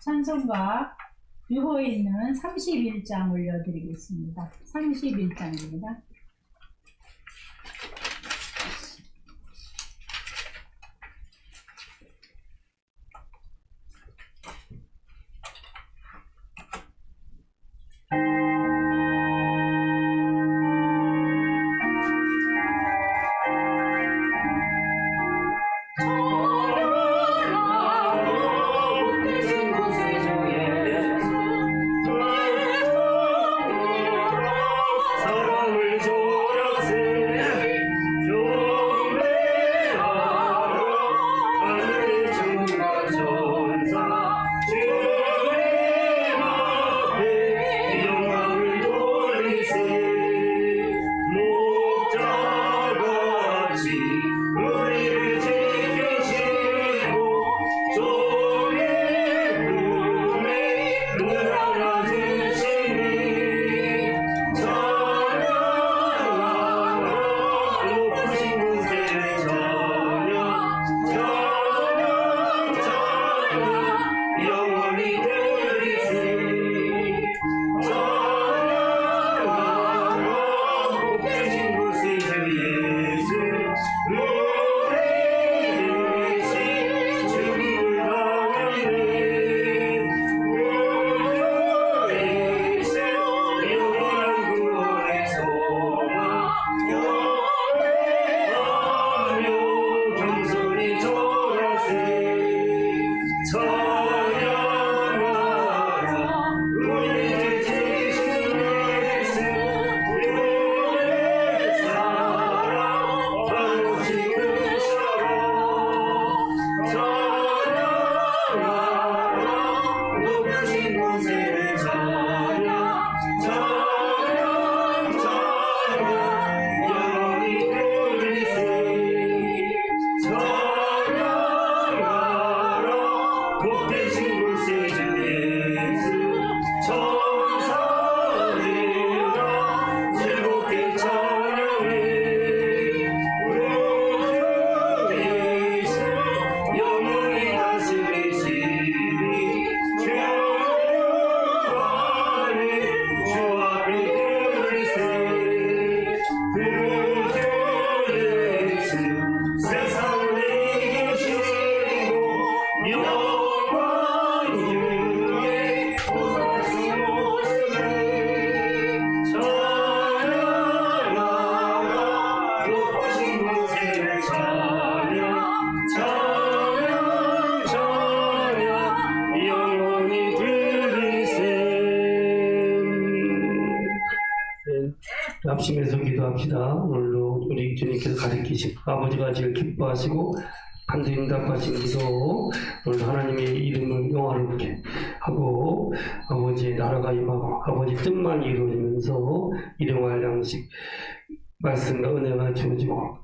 찬송가 유호에 있는 31장 올려드리겠습니다. 31장입니다. 합심해서 기도합시다. 오늘도 우리 주님께서 가르치신 아버지가 제일 기뻐하시고 간절히 응답하신 기도, 오늘 하나님의 이름을 영화롭게 하고 아버지의 나라가 임하고 아버지 뜻만 이루어지면서 일용할 양식 말씀과 은혜가 주어지고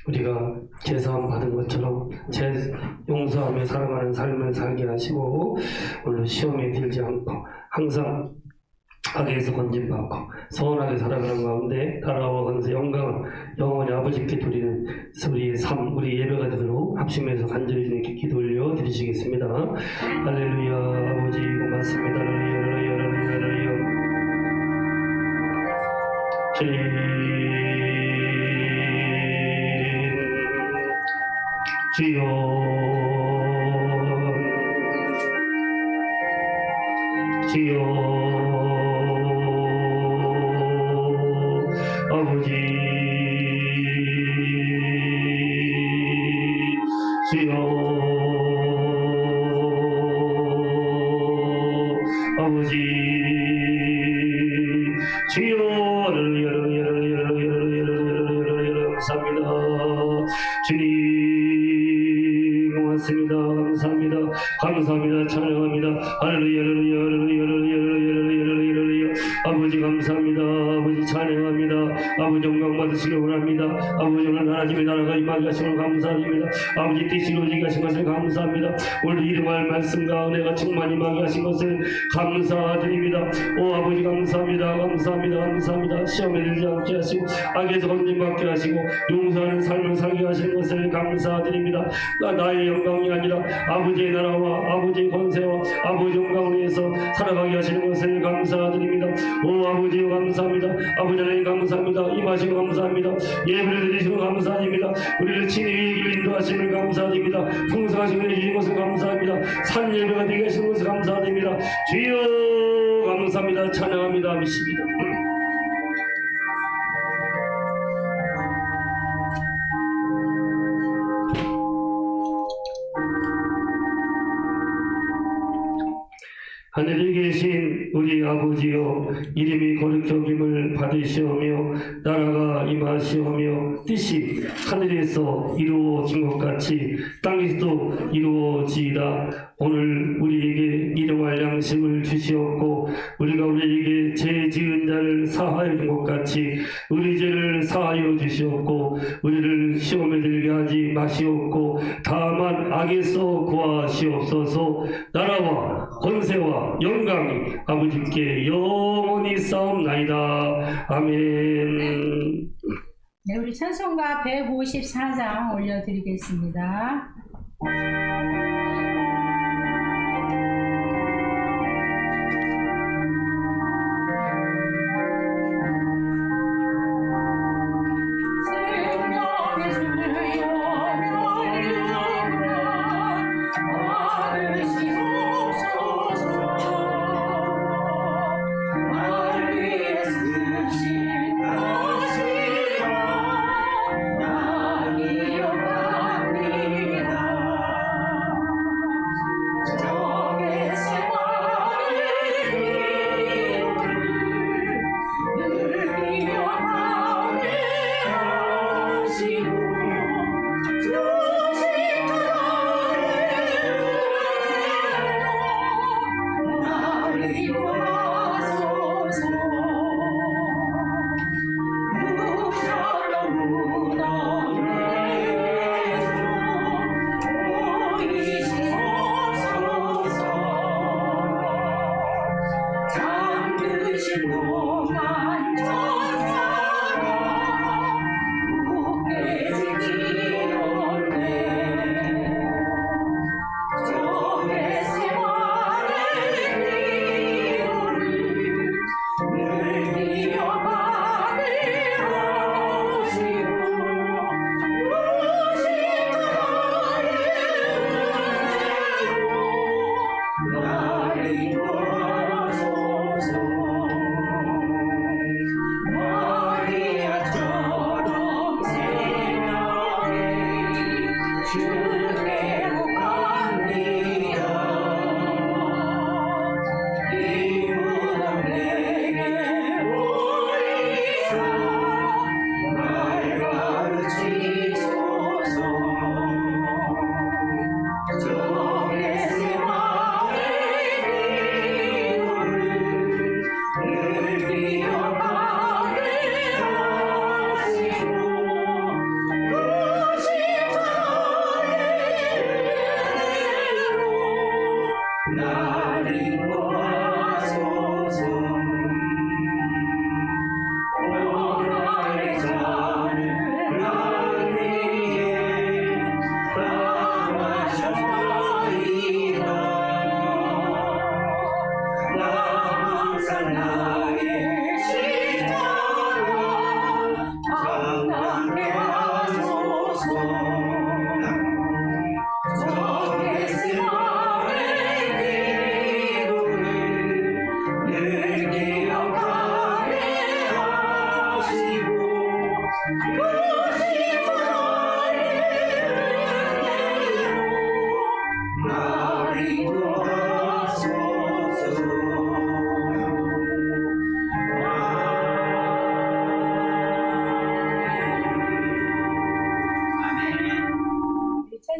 우리가 제사함 받은 것처럼 용서하며 살아가는 삶을 살게 하시고 오늘 시험에 들지 않고 항상 악에서 건진받고 선하게 살아가는 가운데 나라와 권세 영광을 영원히 아버지께 드리는 우리의 삶, 우리 예배가 되도록 합심해서 간절히 주님께 기도 올려 드리시겠습니다. 할렐루야. 아버지 고맙습니다. 할렐루야. 할렐루야. 할렐루야. 주여 주여 아버지 주여 아버지 주여 감사합니다 주님 고맙습니다 감사합니다 감사합니다 찬양합니다 할렐루야 할렐루야 할렐루야 할렐루야 아버지 감사합니다 아버지 찬양합니다 아버지 영광 받으시길 원합니다 아버지 오늘 하나님의 나라가 임하게 하심을 감사드립니다 아버지 뜻이 이루어지게 하신 것을 감사합니다 오늘 이름할 말씀과 은혜가 충만히 임하게 하신 것을 감사드립니다 오 아버지 감사합니다 감사합니다 감사합니다 시험에 들지 않게 하시고 악에서 건짐받게 하시고 용서하는 삶을 살게 하시는 것을 감사드립니다 나의 영광이 아니라 아버지의 나라와 아버지의 권세와 아버지 영광을 위해서 살아가게 하시는 것을 감사드립니다 오 아버지여 감사합니다 아버지 하나님 감사합니다 임하시고 감사합니다 예배를 드리시고 감사드립니다 우리를 친히 길 인도하시는 감사드립니다 풍성하신 은혜 주신 것을 감사합니다 산 예배가 되게 하시는 것을 감사드립니다 주여 감사합니다 찬양합니다 믿습니다 하늘에 계신 우리 아버지여 이름이 거룩히 여김을 받으시오며 나라가 임하시오며 뜻이 하늘에서 이루어진 것 같이 땅에서도 이루어지이다 오늘 우리에게 일용할 양식을 주시옵고 우리가 우리에게 죄 지은 자를 사하여 준 것 같이 우리 죄를 사하여 주시옵고 우리를 시험에 들게 하지 마시옵고 다만 악에서 구하시옵소서 나라와 권세와 영광이 아버지께 영원히 싸움나이다. 아멘. 네, 우리 찬송가 154장 올려드리겠습니다.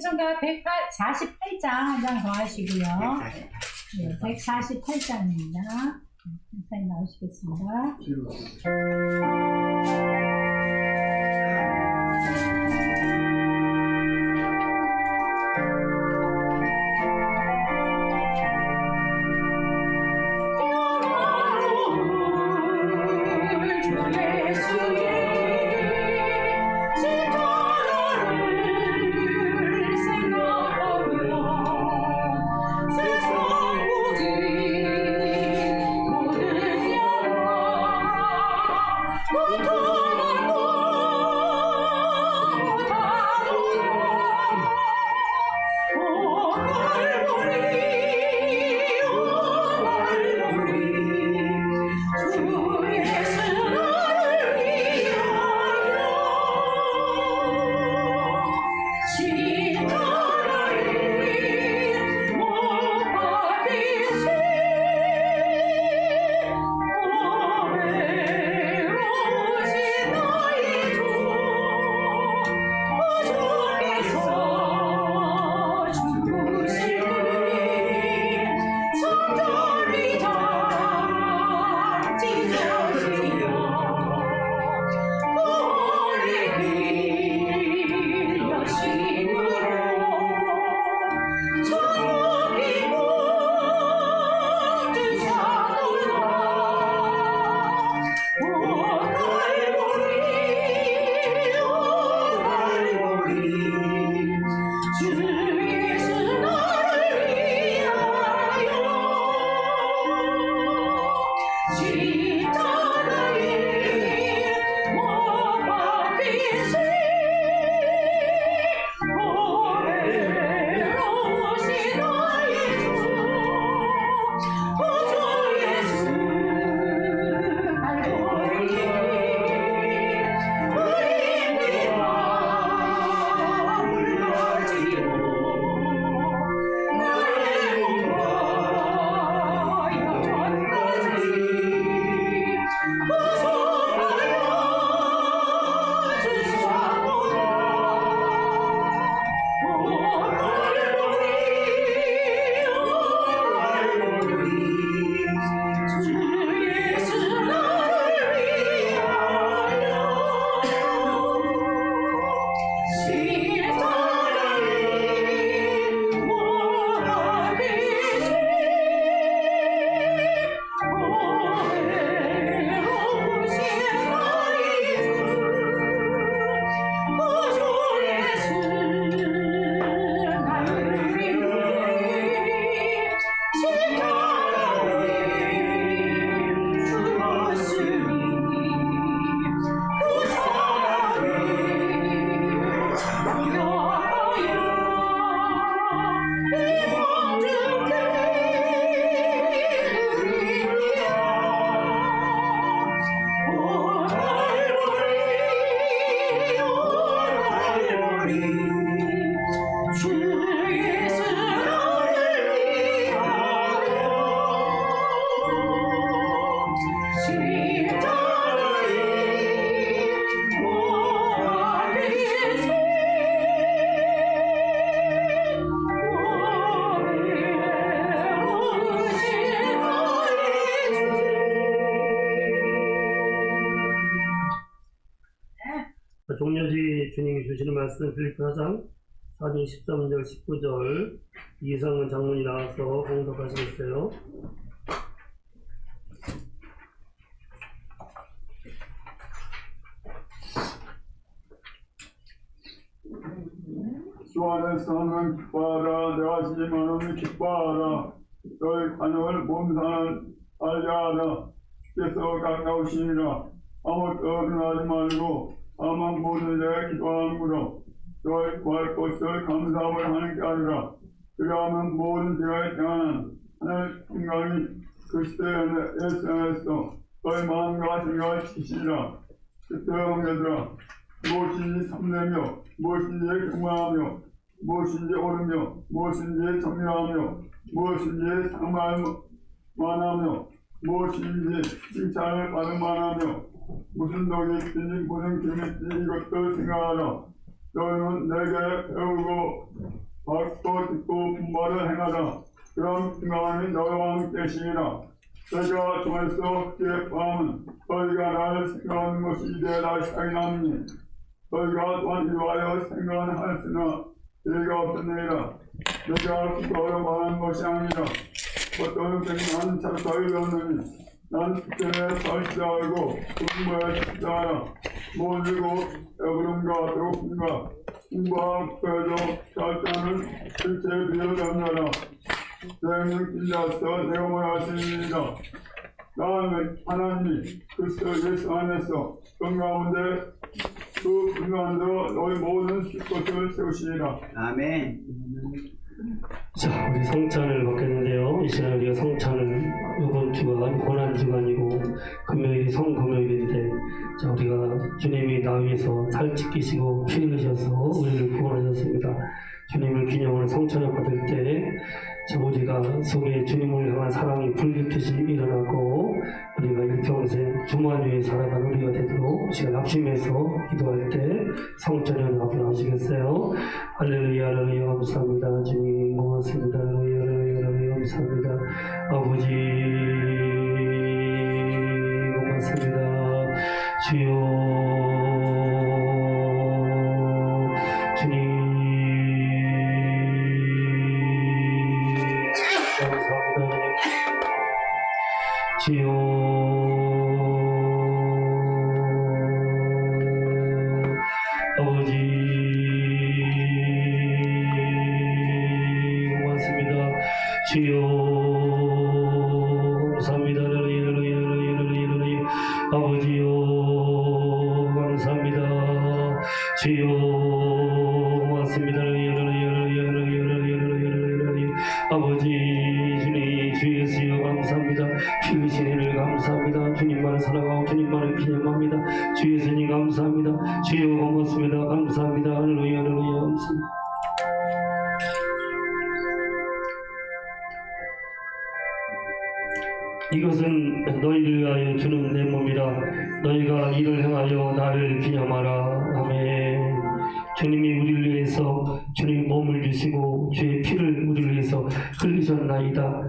찬송가 148장 한 장 더 하시고요. 네, 148장입니다. 목사님 나오시겠습니다. 종료지 주님이 주시는 말씀 빌립보 4장 4절 13절 19절 이성은 장로님 나와서 공독하시겠어요? 주 안에서는 기뻐하라. 내가 시험하는 기뻐하라. 너희 간역을 몸사는 알게 하라. 주께서 가까우시니라. 아무것도 어긋나지 말고 다만 모든 자에 기도하는구나. 너희 구할 것을 감사함을 하는 게 아니라 그리하면 모든 죄에 대한 하나님의 평강이 그리스도 예수 안에서 너희 마음과 생각을 지키시리라. 그때 형제들아, 무엇인지 삼내며 무엇인지 경망하며 무엇인지 옳으며 무엇인지 정리하며 무엇인지 상말 만하며 무엇인지 칭찬을 받을 만하며 무슨 덕이 있든지 무슨 기름이 있든지 이것도 생각하라. 너희는 내게 배우고 받고 듣고 분발을 행하라. 그럼 평안이 너희와 함께 계시리라. 내가 정해서 그의 마음은 너희가 나를 생각하는 것이 이제라 시작이 나니 너희가 또한 이와여 생각하였으나 예의가 없었느니라. 내가 그거로 말한 것이 아니라 어떤 생각은 착각이 되었느니 난 그때에 살시다하고 공부에 식사하라. 모르고 배부름과 배고픔과 공부와 배도 살자는 실제 비어졌느라. 내는 길려서 내가 원하시니라. 나는 하나님이 그리스도 예수 안에서 건강한데 그平安도 너희 모든 것을 세우시리라. 아멘. 자, 우리 성찬을 받겠는데요. 이 시간 우리가 성찬을 이번 주가 고난주가 아니고 금요일이 성금요일인데, 자, 우리가 주님이 나 위해서 살 찢기시고 피 흘리셔서 우리를 구원하셨습니다. 주님을 기념하는 성찬을 받을 때, 자, 우리가 속에 주님을 향한 사랑이 불빛듯이 일어나고 우리가 일평생 주만 위에 살아가는 우리가 되도록 시간 합심해서 기도할 때 성찬을 앞으로 하시겠어요? 할렐루야, 할렐루야, 감사합니다. 주님 고맙습니다. 할렐루야, 할렐루야, 할렐루야, 감사합니다. 아버지 고맙습니다. 주여, 주님 감사합니다. 주여, 아버지 고맙습니다. 주여 감사합니다. 아버지요 감사합니다. 주여 고맙습니다. 아버지 주님 주 예수여 감사합니다. 피 흘리신 은혜를 감사합니다. 주님만을 사랑하고 주님만을 기념합니다. 주 예수님 감사합니다. 주여 고맙습니다. 감사합니다. 할렐루야, 할렐루야, 감사합니다. 이것은 너희를 위하여 주는 내 몸이라. 너희가 이를 행하여 나를 기념하라. 아멘. 주님이 우리를 위해서 주님 몸을 주시고 주의 피를 우리를 위해서 흘리셨나이다.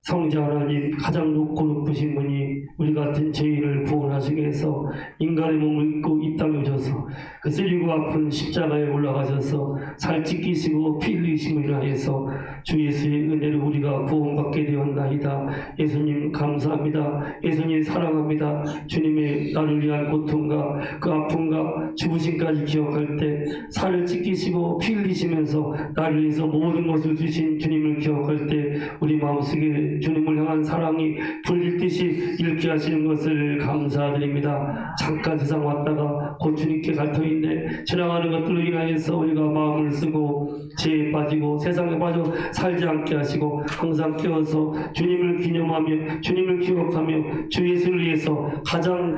성자 하나님, 가장 높고 높으신 분이 우리 같은 죄인을 구원하시기 위해서 인간의 몸을 입고 이 땅에 오셔서 그 쓰리고 아픈 십자가에 올라가셔서 살 찢기시고 피 흘리심을 인하여서 주 예수의 은혜로 우리가 구원받게 되었나이다. 예수님 감사합니다. 예수님 사랑합니다. 주님의 나를 위한 고통과 그 아픔과 죽으심까지 기억할 때 살을 찢기시고 피 흘리시면서 나를 위해서 모든 것을 주신 주님을 기억할 때 우리 마음속에 주님을 향한 사랑이 불릴듯이 일게 하시는 것을 감사드립니다. 잠깐 세상 왔다가 곧 주님께 갈터있네 지나가는 것들로 인하여서 우리가 마음을 쓰고 죄에 빠지고 세상에 빠져 살지 않게 하시고 항상 깨어서 주님을 기념하며 주님을 기억하며 주 예수를 위해서 가장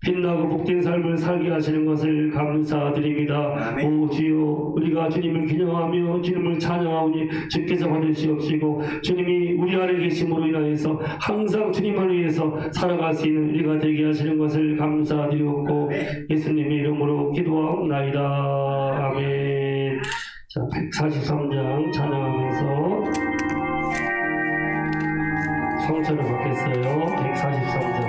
빛나고 복된 삶을 살게 하시는 것을 감사드립니다. 아멘. 오 주여, 우리가 주님을 기념하며 주님을 찬양하오니 주께서 받으시옵시고 주님이 우리 안에 계심으로 인하여서 항상 주님을 위해서 살아갈 수 있는 우리가 되게 하시는 것을 감사드리옵고 예수님의 이름으로 기도하옵나이다. 아멘. 자, 143장 찬양하면서 성찬을 받겠어요. 143장.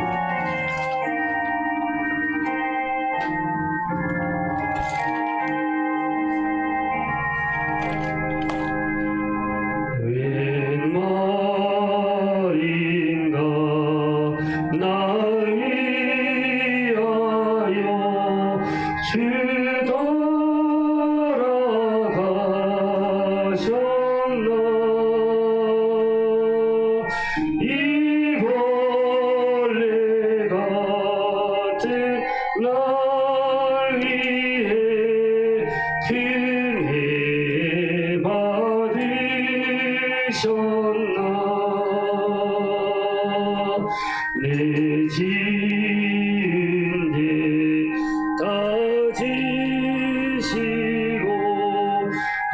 내 지은 데 다지시고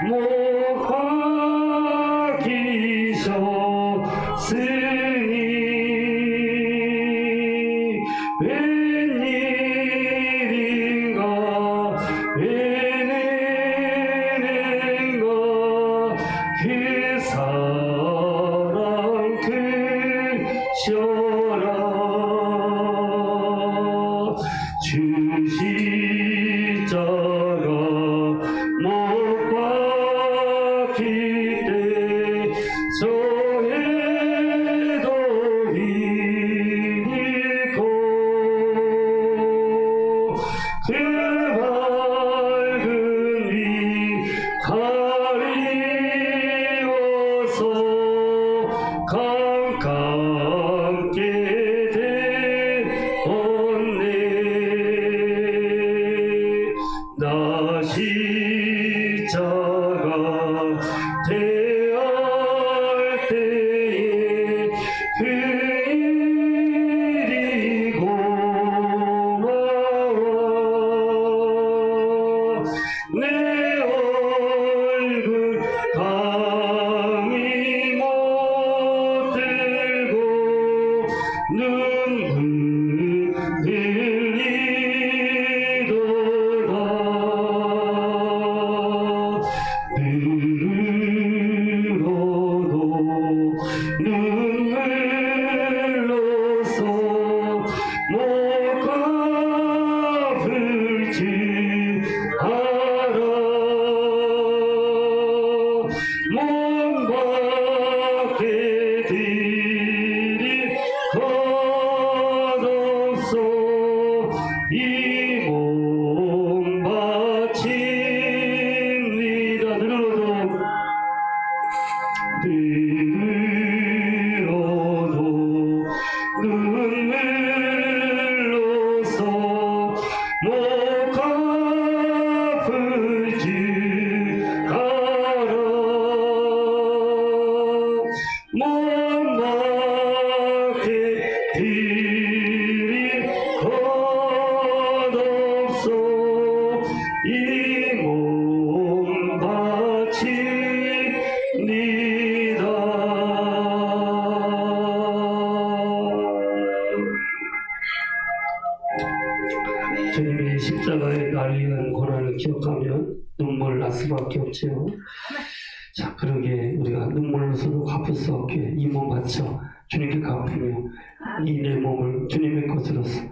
못 박히셨으니 웬일인가 주 십자가 못 박힐 때 소해도 잃고 그 밝은 위 가리워서 깜깜게 되었네. 나 십자가 대할 때에 그 일이 고마워. 내 얼굴 감히 못 들고 눈물 흘리도다. 늘어도 눈물로서 못 갚을 줄 알아. 몸 밖에 드릴 것 없어. 이 몸 바칩니다. 늘어도 눈물로서 못 갚을 줄 알아. 몸 밖에 드릴 것 없어. 이 몸 바칩니다. 주님의 십자가의 나를 위한 고난을 기억하면 눈물 날 수밖에 없지요. 자, 그러게 우리가 눈물로서도 갚을 수 없게 이 몸 바쳐 주님께 갚으며 이 내 몸을 주님의 것으로서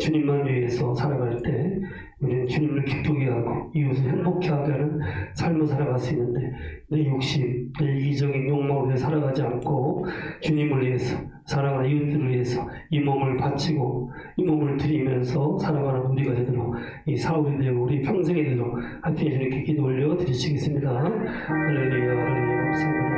주님만 위해서 살아갈 때 우리는 주님을 기쁘게 하고 이웃을 행복해 하게 하는 삶을 살아갈 수 있는데, 내 욕심, 내 이기적인 욕망으로 위해 살아가지 않고 주님을 위해서 사랑하는 이웃들을 위해서 이 몸을 바치고 이 몸을 드리면서 살아가는 우리가 되도록, 이 사울이 되고 우리 평생이 되도록 함께 주님께 기도 올려 드리시겠습니다. 할렐루야, 할렐루야, 감사합니다.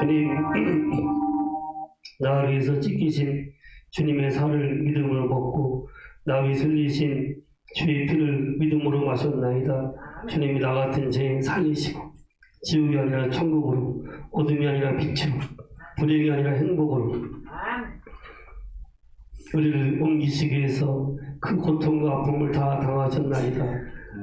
주님, 나를 위해서 찢기신 주님의 살을 믿음으로 먹고 나 위해서 흘리신 주의 피를 믿음으로 마셨나이다. 주님이 나 같은 죄인 살리시고 지옥이 아니라 천국으로, 어둠이 아니라 빛으로, 불행이 아니라 행복으로 우리를 옮기시기 위해서 그 고통과 아픔을 다 당하셨나이다.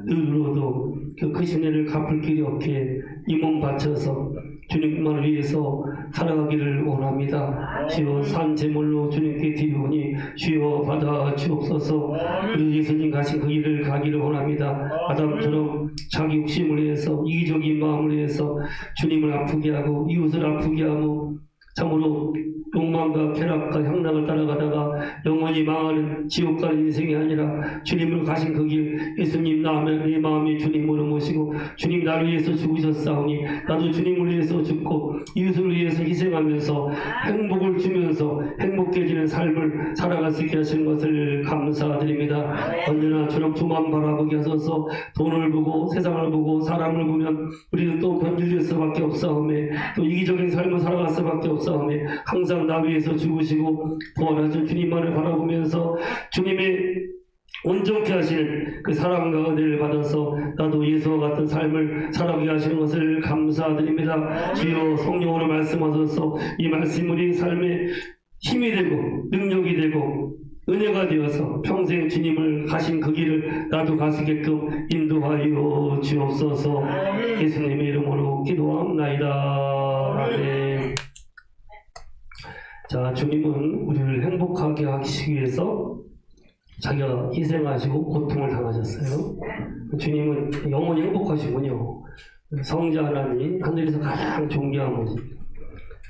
의로도 그 크신 애를 갚을 길이 없기에 이 몸 바쳐서 주님만을 위해서 살아가기를 원합니다. 주여 산 제물로 주님께 드리오니 주여 받아 주옵소서. 우리 예수님 가신 그 길을 가기를 원합니다. 아담처럼 자기 욕심을 위해서 이기적인 마음을 위해서 주님을 아프게 하고 이웃을 아프게 하고 참으로 욕망과 쾌락과 향락을 따라가다가 영원히 망하는 지옥 가는 인생이 아니라 주님을 가신 그 길, 예수님 나면 내 마음이 주님으로 모시고 주님 나를 위해서 죽으셨사오니 나도 주님을 위해서 죽고 이웃을 위해서 희생하면서 행복을 주면서 행복해지는 삶을 살아갈 수 있게 하시는 것을 감사드립니다. 언제나 주님 두만 바라보게 하소서. 돈을 보고 세상을 보고 사람을 보면 우리는 또 변질될 수밖에 없사오매 또 이기적인 삶을 살아갈 수밖에 없사오매 항상 나 위해서 죽으시고 부활하신 주님만을 바라보면서 주님의 온전케 하시는 그 사랑과 은혜를 받아서 나도 예수와 같은 삶을 살아가게 하시는 것을 감사드립니다. 주여 성령으로 말씀하셔서 이 말씀이 우리 삶에 힘이 되고 능력이 되고 은혜가 되어서 평생 주님을 가신 그 길을 나도 가시게끔 인도하여 주옵소서. 예수님의 이름으로 기도합나이다. 아멘. 자, 주님은 우리를 행복하게 하시기 위해서 자기가 희생하시고 고통을 당하셨어요. 주님은 영원히 행복하시군요. 성자 하나님, 하늘에서 가장 존귀한 모습.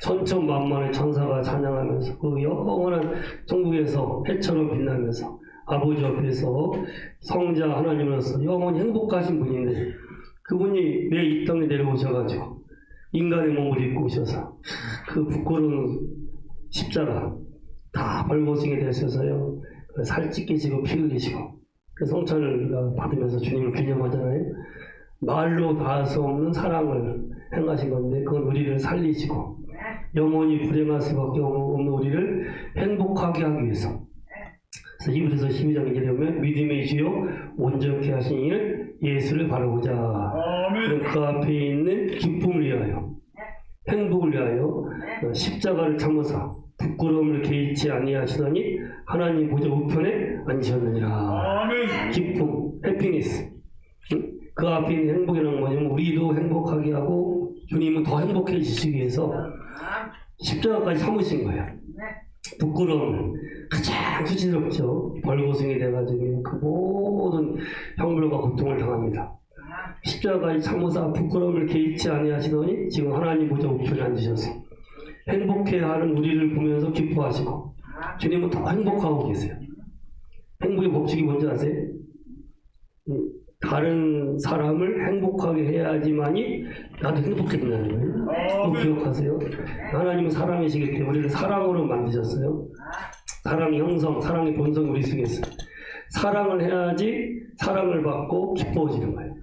천천만만의 천사가 찬양하면서 그 영원한 천국에서 해처럼 빛나면서 아버지 옆에서 성자 하나님으로서 영원히 행복하신 분인데 그분이 왜 이 땅에 내려오셔가지고 인간의 몸을 입고 오셔서 그 부끄러운 십자가 다 벌거숭이 되셔서요. 살 찢기시고 피 흘리시고 그 성찬을 받으면서 주님을 기념하잖아요. 말로 다 할 수 없는 사랑을 행하신 건데 그건 우리를 살리시고 영원히 불행할 수밖에 없는 우리를 행복하게 하기 위해서. 그래서 히브리서 12장 2절에 보면 믿음의 주요 온전케 하신 이는 예수를 바라보자. 그럼 그 앞에 있는 기쁨을 위하여 행복을 위하여 십자가를 참으사 부끄러움을 개의치 아니하시더니 하나님 보좌 우편에 앉으셨느니라. 기쁨, 해피니스. 그 앞에 있는 행복이라는 거냐면 우리도 행복하게 하고 주님은 더 행복해지시기 위해서 십자가까지 참으신 거예요. 부끄러움을 가장 수치스럽죠. 벌거숭이 돼가지고 그 모든 형벌과 고통을 당합니다. 십자가까지 참으사 부끄러움을 개의치 아니하시더니 지금 하나님 보좌 우편에 앉으셔서 행복해하는 우리를 보면서 기뻐하시고 주님은 더 행복하고 계세요. 행복의 법칙이 뭔지 아세요? 다른 사람을 행복하게 해야지만이 나도 행복해진다는 거예요. 꼭 기억하세요. 하나님은 사랑이시기 때문에 우리를 사랑으로 만드셨어요. 사랑의 형성, 사랑의 본성이 우리 속에 있어요. 사랑을 해야지 사랑을 받고 기뻐지는 거예요.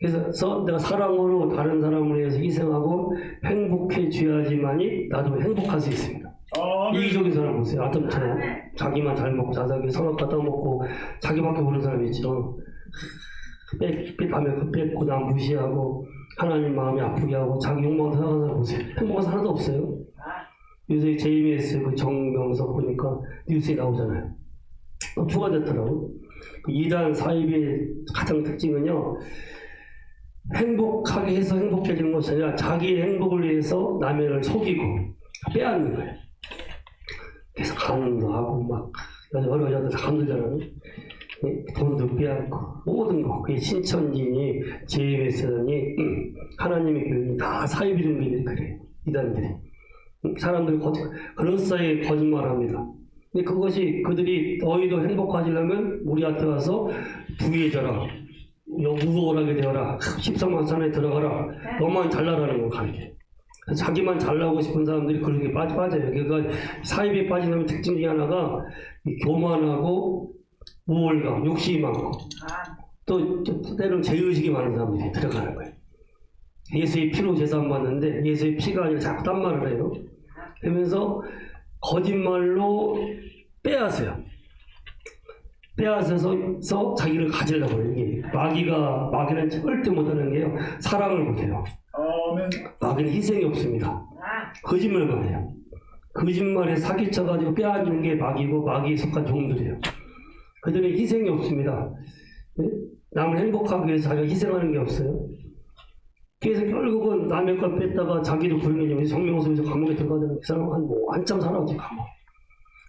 그래서 내가 사랑으로 다른 사람을 위해서 희생하고 행복해져야지만이 나도 행복할 수 있습니다. 이기적인 사람 보세요. 아담처럼 자기만 잘 먹고 자기 선악 갖다 먹고 자기밖에 모르는 사람이 있죠. 밤에 뺏고 남 무시하고 하나님 마음이 아프게 하고 자기 욕망을 살아가는 사람 보세요. 행복한 사람 하나도 없어요. 요새 JBS 그 정명석 보니까 뉴스에 나오잖아요. 추가됐더라고. 그 2단 사입의 가장 특징은요, 행복하게 해서 행복해지는 것이 아니라 자기의 행복을 위해서 남을 속이고 빼앗는 거예요. 그래서 간음도 하고 막 여러 여자들 다 간들잖아요. 돈도 빼앗고 모든 거. 그게 신천지니 JBS니 하나님의 교회니 다 사이비 종교들이 그래요. 이단들이. 사람들 그럴싸하게 거짓말합니다. 근데 그것이 그들이 너희도 행복하시려면 우리한테 와서 부유해져라, 우월하게 되어라, 13만 산에 들어가라, 너만 잘나라는 걸 가르쳐요. 자기만 잘나고 싶은 사람들이 그렇게 빠져요. 그러니까 사입에 빠지는 특징 중에 하나가 교만하고 우월감, 욕심이 많고 또 때로는 죄의식이 많은 사람들이 들어가는 거예요. 예수의 피로 제사안 받는데 예수의 피가 아니라 자꾸 딴 말을 해요. 그러면서 거짓말로 빼앗아요. 빼앗아서 자기를 가지려고 해요. 이게 마귀는 절대 못하는 게요, 사랑을 못해요. 마귀는 희생이 없습니다. 거짓말만 해요. 거짓말에 사기쳐가지고 빼앗는 게 마귀고 마귀에 속한 종들이에요. 그들은 희생이 없습니다. 네? 남을 행복하기 위해서 자기가 희생하는 게 없어요. 그래서 결국은 남의 걸 뺐다가 자기도 불행해지면 성명서에서 감옥에 들어가는 그 사람 한참 살아지 감옥.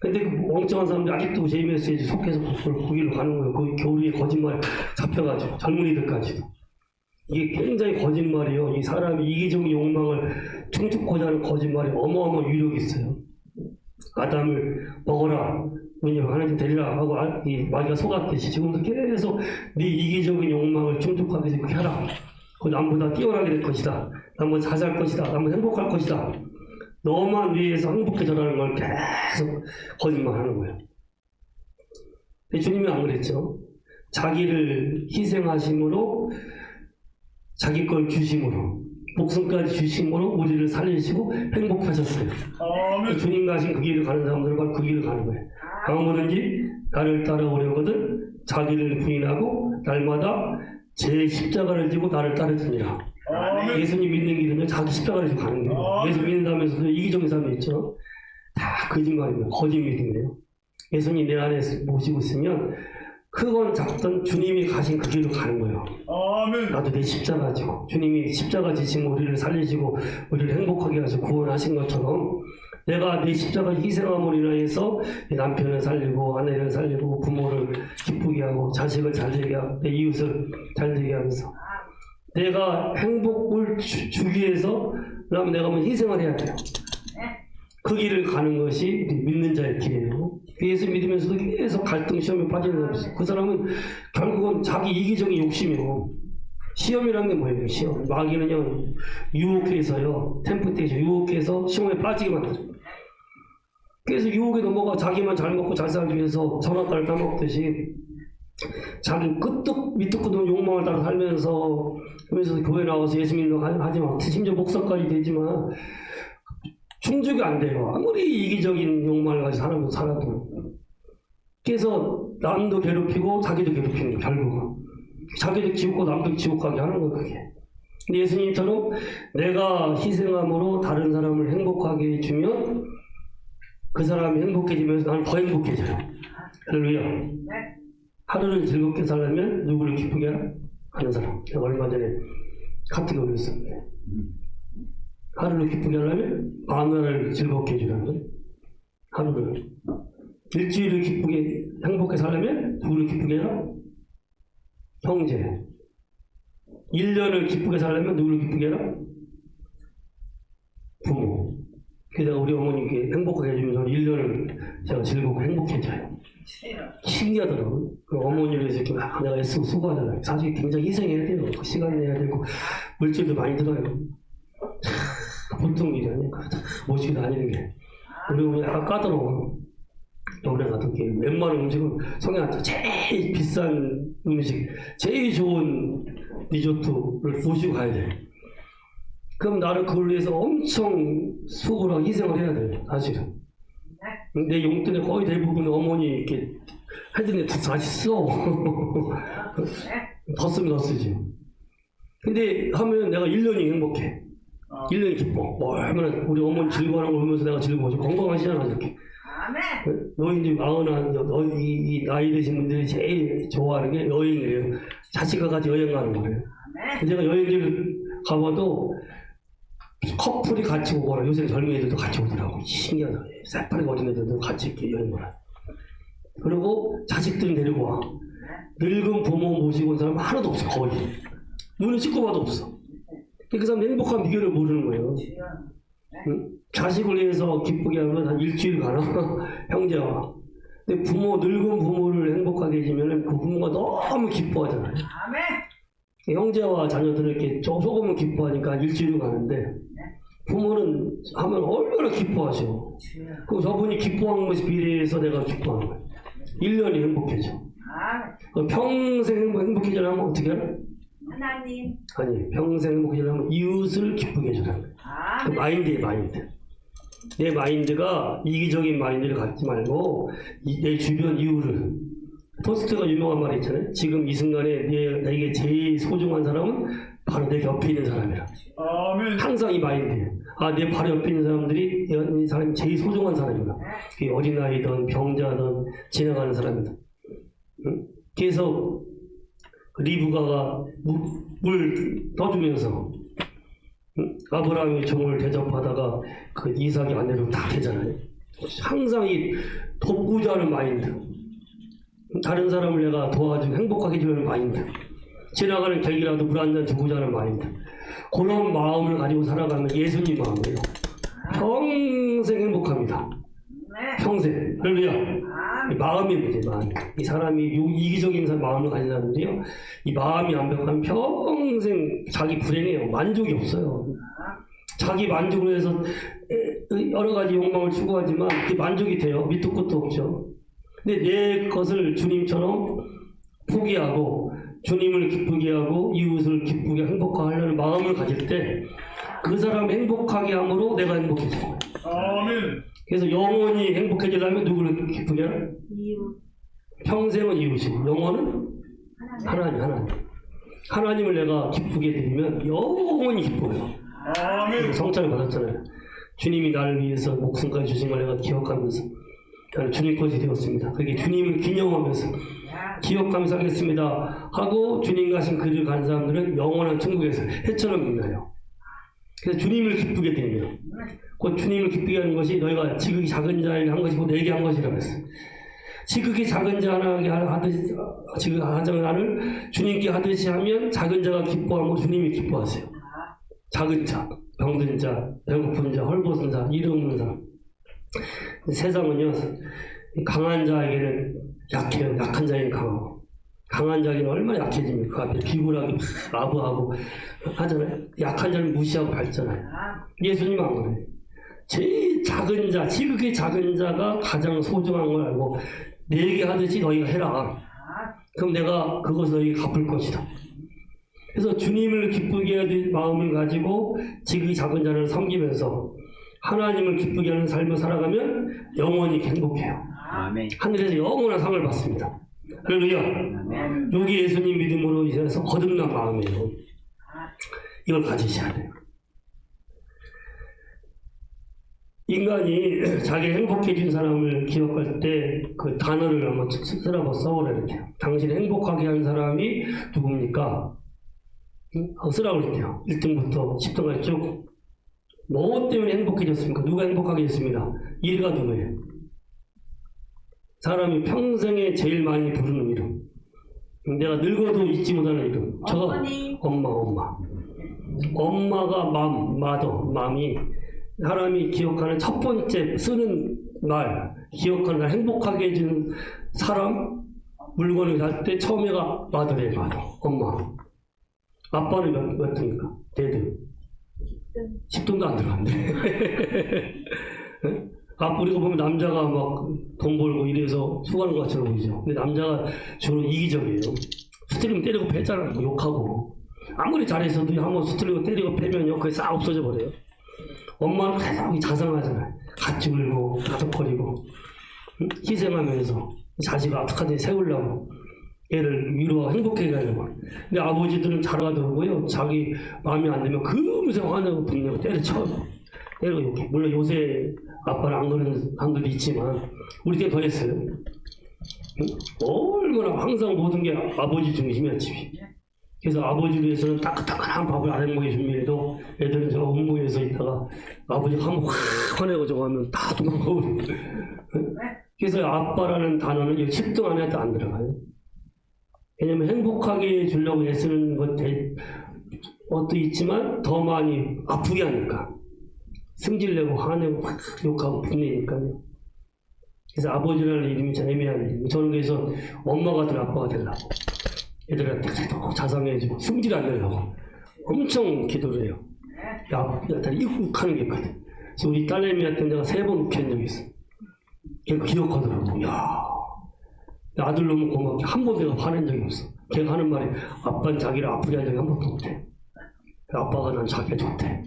근데 그 멍청한 사람들이 아직도 JMS에 속해서 거기로 가는 거예요. 그 교리에 거짓말 잡혀가지고 젊은이들까지도. 이게 굉장히 거짓말이에요. 이 사람이 이기적인 욕망을 충족하자 하는 거짓말이 어마어마한 위력이 있어요. 아담을 먹어라, 하나님 데리라 하고 이 마귀가 속았듯이 지금도 계속 네 이기적인 욕망을 충족하기 위해서 그렇게 하라. 남보다 뛰어나게 될 것이다. 남보다 잘 살 것이다. 남보다 행복할 것이다. 너만 위해서 행복해져라는 걸 계속 거짓말하는 거예요. 주님이 안 그랬죠. 자기를 희생하심으로 자기 걸 주심으로 목숨까지 주심으로 우리를 살리시고 행복하셨어요. 주님 가신 그 길을 가는 사람들은 바로 그 길을 가는 거예요. 아무든지 나를 따라오려거든 자기를 부인하고 날마다 제 십자가를 지고 나를 따르느니라. 예수님 믿는 길은요 자기 십자가를 지고 가는 거예요. 예수 믿는다면서도 이기적인 사람이 있죠. 다 거짓말입니다. 거짓 믿음이에요. 예수님 내 안에 모시고 있으면 크건 작든 주님이 가신 그 길로 가는 거예요. 나도 내 십자가 지고 주님이 십자가 지시고 우리를 살리시고 우리를 행복하게 하시고 구원하신 것처럼 내가 내 십자가 희생함으로 인하여서 남편을 살리고 아내를 살리고 부모를 기쁘게 하고 자식을 잘되게 하고 내 이웃을 잘되게 하면서 내가 행복을 주기 위해서 그러면 내가 뭐 희생을 해야 돼요. 그 길을 가는 것이 믿는 자의 길이에요. 예수 믿으면서도 계속 갈등 시험에 빠지는 사람이 있어요. 그 사람은 결국은 자기 이기적인 욕심이고 시험이라는 게 뭐예요? 시험. 마귀는요 유혹해서요 템프테이션 유혹해서 시험에 빠지게 만들어요. 그래서 유혹에 넘어가 자기만 잘 먹고 잘 살기 위해서 선악과를 따먹듯이 자기 끝도 밑도 끝도 없는 욕망을 따라 살면서 그러면서 교회 나와서 예수 믿는 거 하지만 심지어 목사까지 되지만 충족이 안 돼요. 아무리 이기적인 욕망을 가지고 살아도. 그래서 남도 괴롭히고 자기도 괴롭히는 거예요. 결국은 자기도 지옥고 남도 지옥 가게 하는 거예요. 그게. 근데 예수님처럼 내가 희생함으로 다른 사람을 행복하게 해주면 그 사람이 행복해지면서 나는 더 행복해져요. 할렐루야. 하루를 즐겁게 살려면 누구를 기쁘게 하는 사람. 내가 얼마 전에 카톡에 올렸었는데 하루를 기쁘게 하려면 마누라를 즐겁게 해주라는 거예요. 하루를. 일주일을 기쁘게 행복하게 살려면 누구를 기쁘게 해라? 형제. 1년을 기쁘게 살려면 누구를 기쁘게 해라? 부모. 그래서 우리 어머니께 행복하게 해주면서 1년을 제가 즐겁고 행복해져요. 신기하더라고요. 그 어머니를 위해서 이렇게 내가 애쓰고 수고하잖아요. 사실 굉장히 희생해야 돼요. 시간 내야 되고 물질도 많이 들어요. 보통 일이 아니니까 모시고 다니는 게. 우리 어머니 약간 까다로워. 노래 같은 게 웬만한 음식은 성형한테 제일 비싼 음식, 제일 좋은 리조트를 모시고 가야 돼. 그럼 나를 그걸 위해서 엄청 수고를 하고 희생을 해야 돼, 사실은. 내 용돈의 거의 대부분 어머니 이렇게 해주는 데 다시 써. 더 쓰면 더 쓰지. 근데 하면 내가 1년이 행복해. 1년이 기뻐. 얼마나 우리 어머니 즐거워하는 걸 보면서 내가 즐거워져. 건강하시잖아, 이렇게. 노인들 41, 이 나이 드신 분들이 제일 좋아하는 게 여행이에요. 자식과 같이 여행 가는 거예요. 제가 여행지를 가봐도 커플이 같이 오거나 요새 젊은 애들도 같이 오더라고. 신기하다. 새파리 어린 애들도 같이 이렇게 여행 가요. 그리고 자식들 데리고 와. 늙은 부모 모시고 온 사람 하나도 없어, 거의. 눈을 씻고 봐도 없어. 그 사람 행복한 비결을 모르는 거예요. 응? 자식을 위해서 기쁘게 하면 한 일주일 가나? 형제와. 근데 늙은 부모를 행복하게 해주면 그 부모가 너무 기뻐하잖아요. 형제와 자녀들을 이렇게 조금은 기뻐하니까 일주일 가는데 부모는 하면 얼마나 기뻐하죠. 그럼 저분이 기뻐하는 것이 비례해서 내가 기뻐하는 거예요. 1년이 행복해져. 평생 행복해지려면 어떻게 하나? 하나님. 아니, 평생 행복해지려면 이웃을 기쁘게 해주라는 거예요. 그 마인드의 마인드. 내 마인드가 이기적인 마인드를 갖지 말고 내 주변 이웃을. 토스트가 유명한 말이 있잖아요. 지금 이 순간에 내게 제일 소중한 사람은 바로 내 옆에 있는 사람이라. 항상 이 마인드예요. 내 바로 옆에 있는 사람들이 이 사람이 제일 소중한 사람이다. 그게 어린아이든 병자든 지나가는 사람이다. 그래서 리브가가 물 떠주면서 아브라함의 종을 대접하다가 그 이삭이 아내로 다 되잖아요. 항상 이 돕고자 하는 마인드, 다른 사람을 내가 도와주고 행복하게 해주려는 마인드, 지나가는 객이라도 물 한 잔 주고자 하는 마인드, 그런 마음을 가지고 살아가면 예수님 마음이에요. 평생 행복합니다. 평생. 할렐루야. 이 마음이 문제, 마음. 이 사람이 이기적인 마음을 가진 사람들이요, 이 마음이 완벽하면 평생 자기 불행해요. 만족이 없어요. 자기 만족을 해서 여러 가지 욕망을 추구하지만 그 만족이 돼요. 밑도 끝도 없죠. 근데 내 것을 주님처럼 포기하고 주님을 기쁘게 하고 이웃을 기쁘게 행복하게 하려는 마음을 가질 때 그 사람 행복하게 함으로 내가 행복해져요. 아멘. 그래서 영원히 행복해지려면 누구를 기쁘게 하라? 이웃. 평생은 이웃이고 영원은 하나님. 하나님을 내가 기쁘게 드리면 영원히 기뻐요. 아멘. 성찬을 받았잖아요. 주님이 나를 위해서 목숨까지 주신 걸 내가 기억하면서 나는 주님 것이 되었습니다. 그게 주님을 기념하면서 기억하면서 하겠습니다 하고 주님 가신 길을 가는 사람들은 영원한 천국에서 해처럼 빛나요. 그래서 주님을 기쁘게 되면 그 주님을 기쁘게 하는 것이 너희가 지극히 작은 자에게 한 것이고 내게 한 것이라고 했어요. 지극히 작은 자 하나에게 하듯이 지극히 작은 자를 주님께 하듯이 하면 작은 자가 기뻐하고 주님이 기뻐하세요. 작은 자, 병든 자, 배고픈 자, 헐벗은 자, 이름 없는 사람. 세상은요, 강한 자에게는 약해요. 약한 자에게는 강하고. 강한 자에게는 얼마나 약해집니까? 그 앞에 비굴하게 아부하고 하잖아요. 약한 자를 무시하고 밟잖아요. 예수님은 안 그래요. 제일 작은 자, 지극히 작은 자가 가장 소중한 걸 알고 내게 하듯이 너희가 해라. 그럼 내가 그것을 너희에게 갚을 것이다. 그래서 주님을 기쁘게 하는 마음을 가지고 지극히 작은 자를 섬기면서 하나님을 기쁘게 하는 삶을 살아가면 영원히 행복해요. 아멘. 하늘에서 영원한 상을 받습니다. 할렐루야. 여기 예수님 믿음으로 인해서 거듭난 마음이에요. 이걸 가지셔야 돼요. 인간이 자기 행복해진 사람을 기억할 때 그 단어를 한번 쓰라고 써보라 이렇게. 당신을 행복하게 한 사람이 누굽니까? 쓰라고 그랬대요. 1등부터 10등까지 쭉. 뭐 때문에 행복해졌습니까? 누가 행복하게 했습니다. 1위가 누구예요? 사람이 평생에 제일 많이 부르는 이름. 내가 늙어도 잊지 못하는 이름. 어머니. 엄마. 엄마가 마음이 사람이 기억하는 첫 번째 쓰는 말, 기억하는 날 행복하게 해주는 사람, 물건을 살 때 처음에가 마더래요. 엄마. 아빠는 몇 등입니까? 데드. 10등도 안 들어간대. 우리가 보면 남자가 막 돈 벌고 이래서 수고하는 것처럼 보이죠. 근데 남자가 주로 이기적이에요. 수틀리면 때리고 패잖아. 욕하고. 아무리 잘했어도 한번 수틀리고 때리고 패면요, 그게 싹 없어져 버려요. 엄마는 가장 자상하잖아요. 같이 울고, 다독거리고, 희생하면서 자식을 어떻게든 세우려고, 애를 위로하고 행복하게 하려고. 근데 아버지들은 잘하더라고요. 자기 마음에 안 들면 금세 화내고 분내고 때려쳐요. 때리고 욕해. 물론 요새 아빠는 안 그러는 한들도 있지만, 우리 때 더 했어요. 얼마나 항상 모든 게 아버지 중심이야, 집이. 그래서 아버지를 위해서는 따끈따끈한 밥을 안 해먹게 준비해도 애들은 저 음부에서 있다가 아버지가 한번 확 화내고 저거 하면 다 도망가버리고. 그래서 아빠라는 단어는 10등 안에도 안 들어가요. 왜냐면 행복하게 주려고 애쓰는 것도 있지만 더 많이 아프게 하니까. 승질내고 화내고 확 욕하고 분내니까요. 그래서 아버지라는 이름이 참 애매한 이름이에요. 저는 그래서 엄마 같은 아빠가 되려고. 애들한테 자상해지고 승질 안 내려고 엄청 기도를 해요. 일단 입국하는 게 있거든. 그래서 우리 딸내미한테 내가 3번 욱한 적이 있어. 걔가 기억하더라고. 야, 아들 놈은 고맙게 한 번 내가 화낸 적이 없어. 걔가 하는 말이 아빠는 자기를 아프게 한 적이 한 번도 없대. 아빠가 난 자기가 좋대.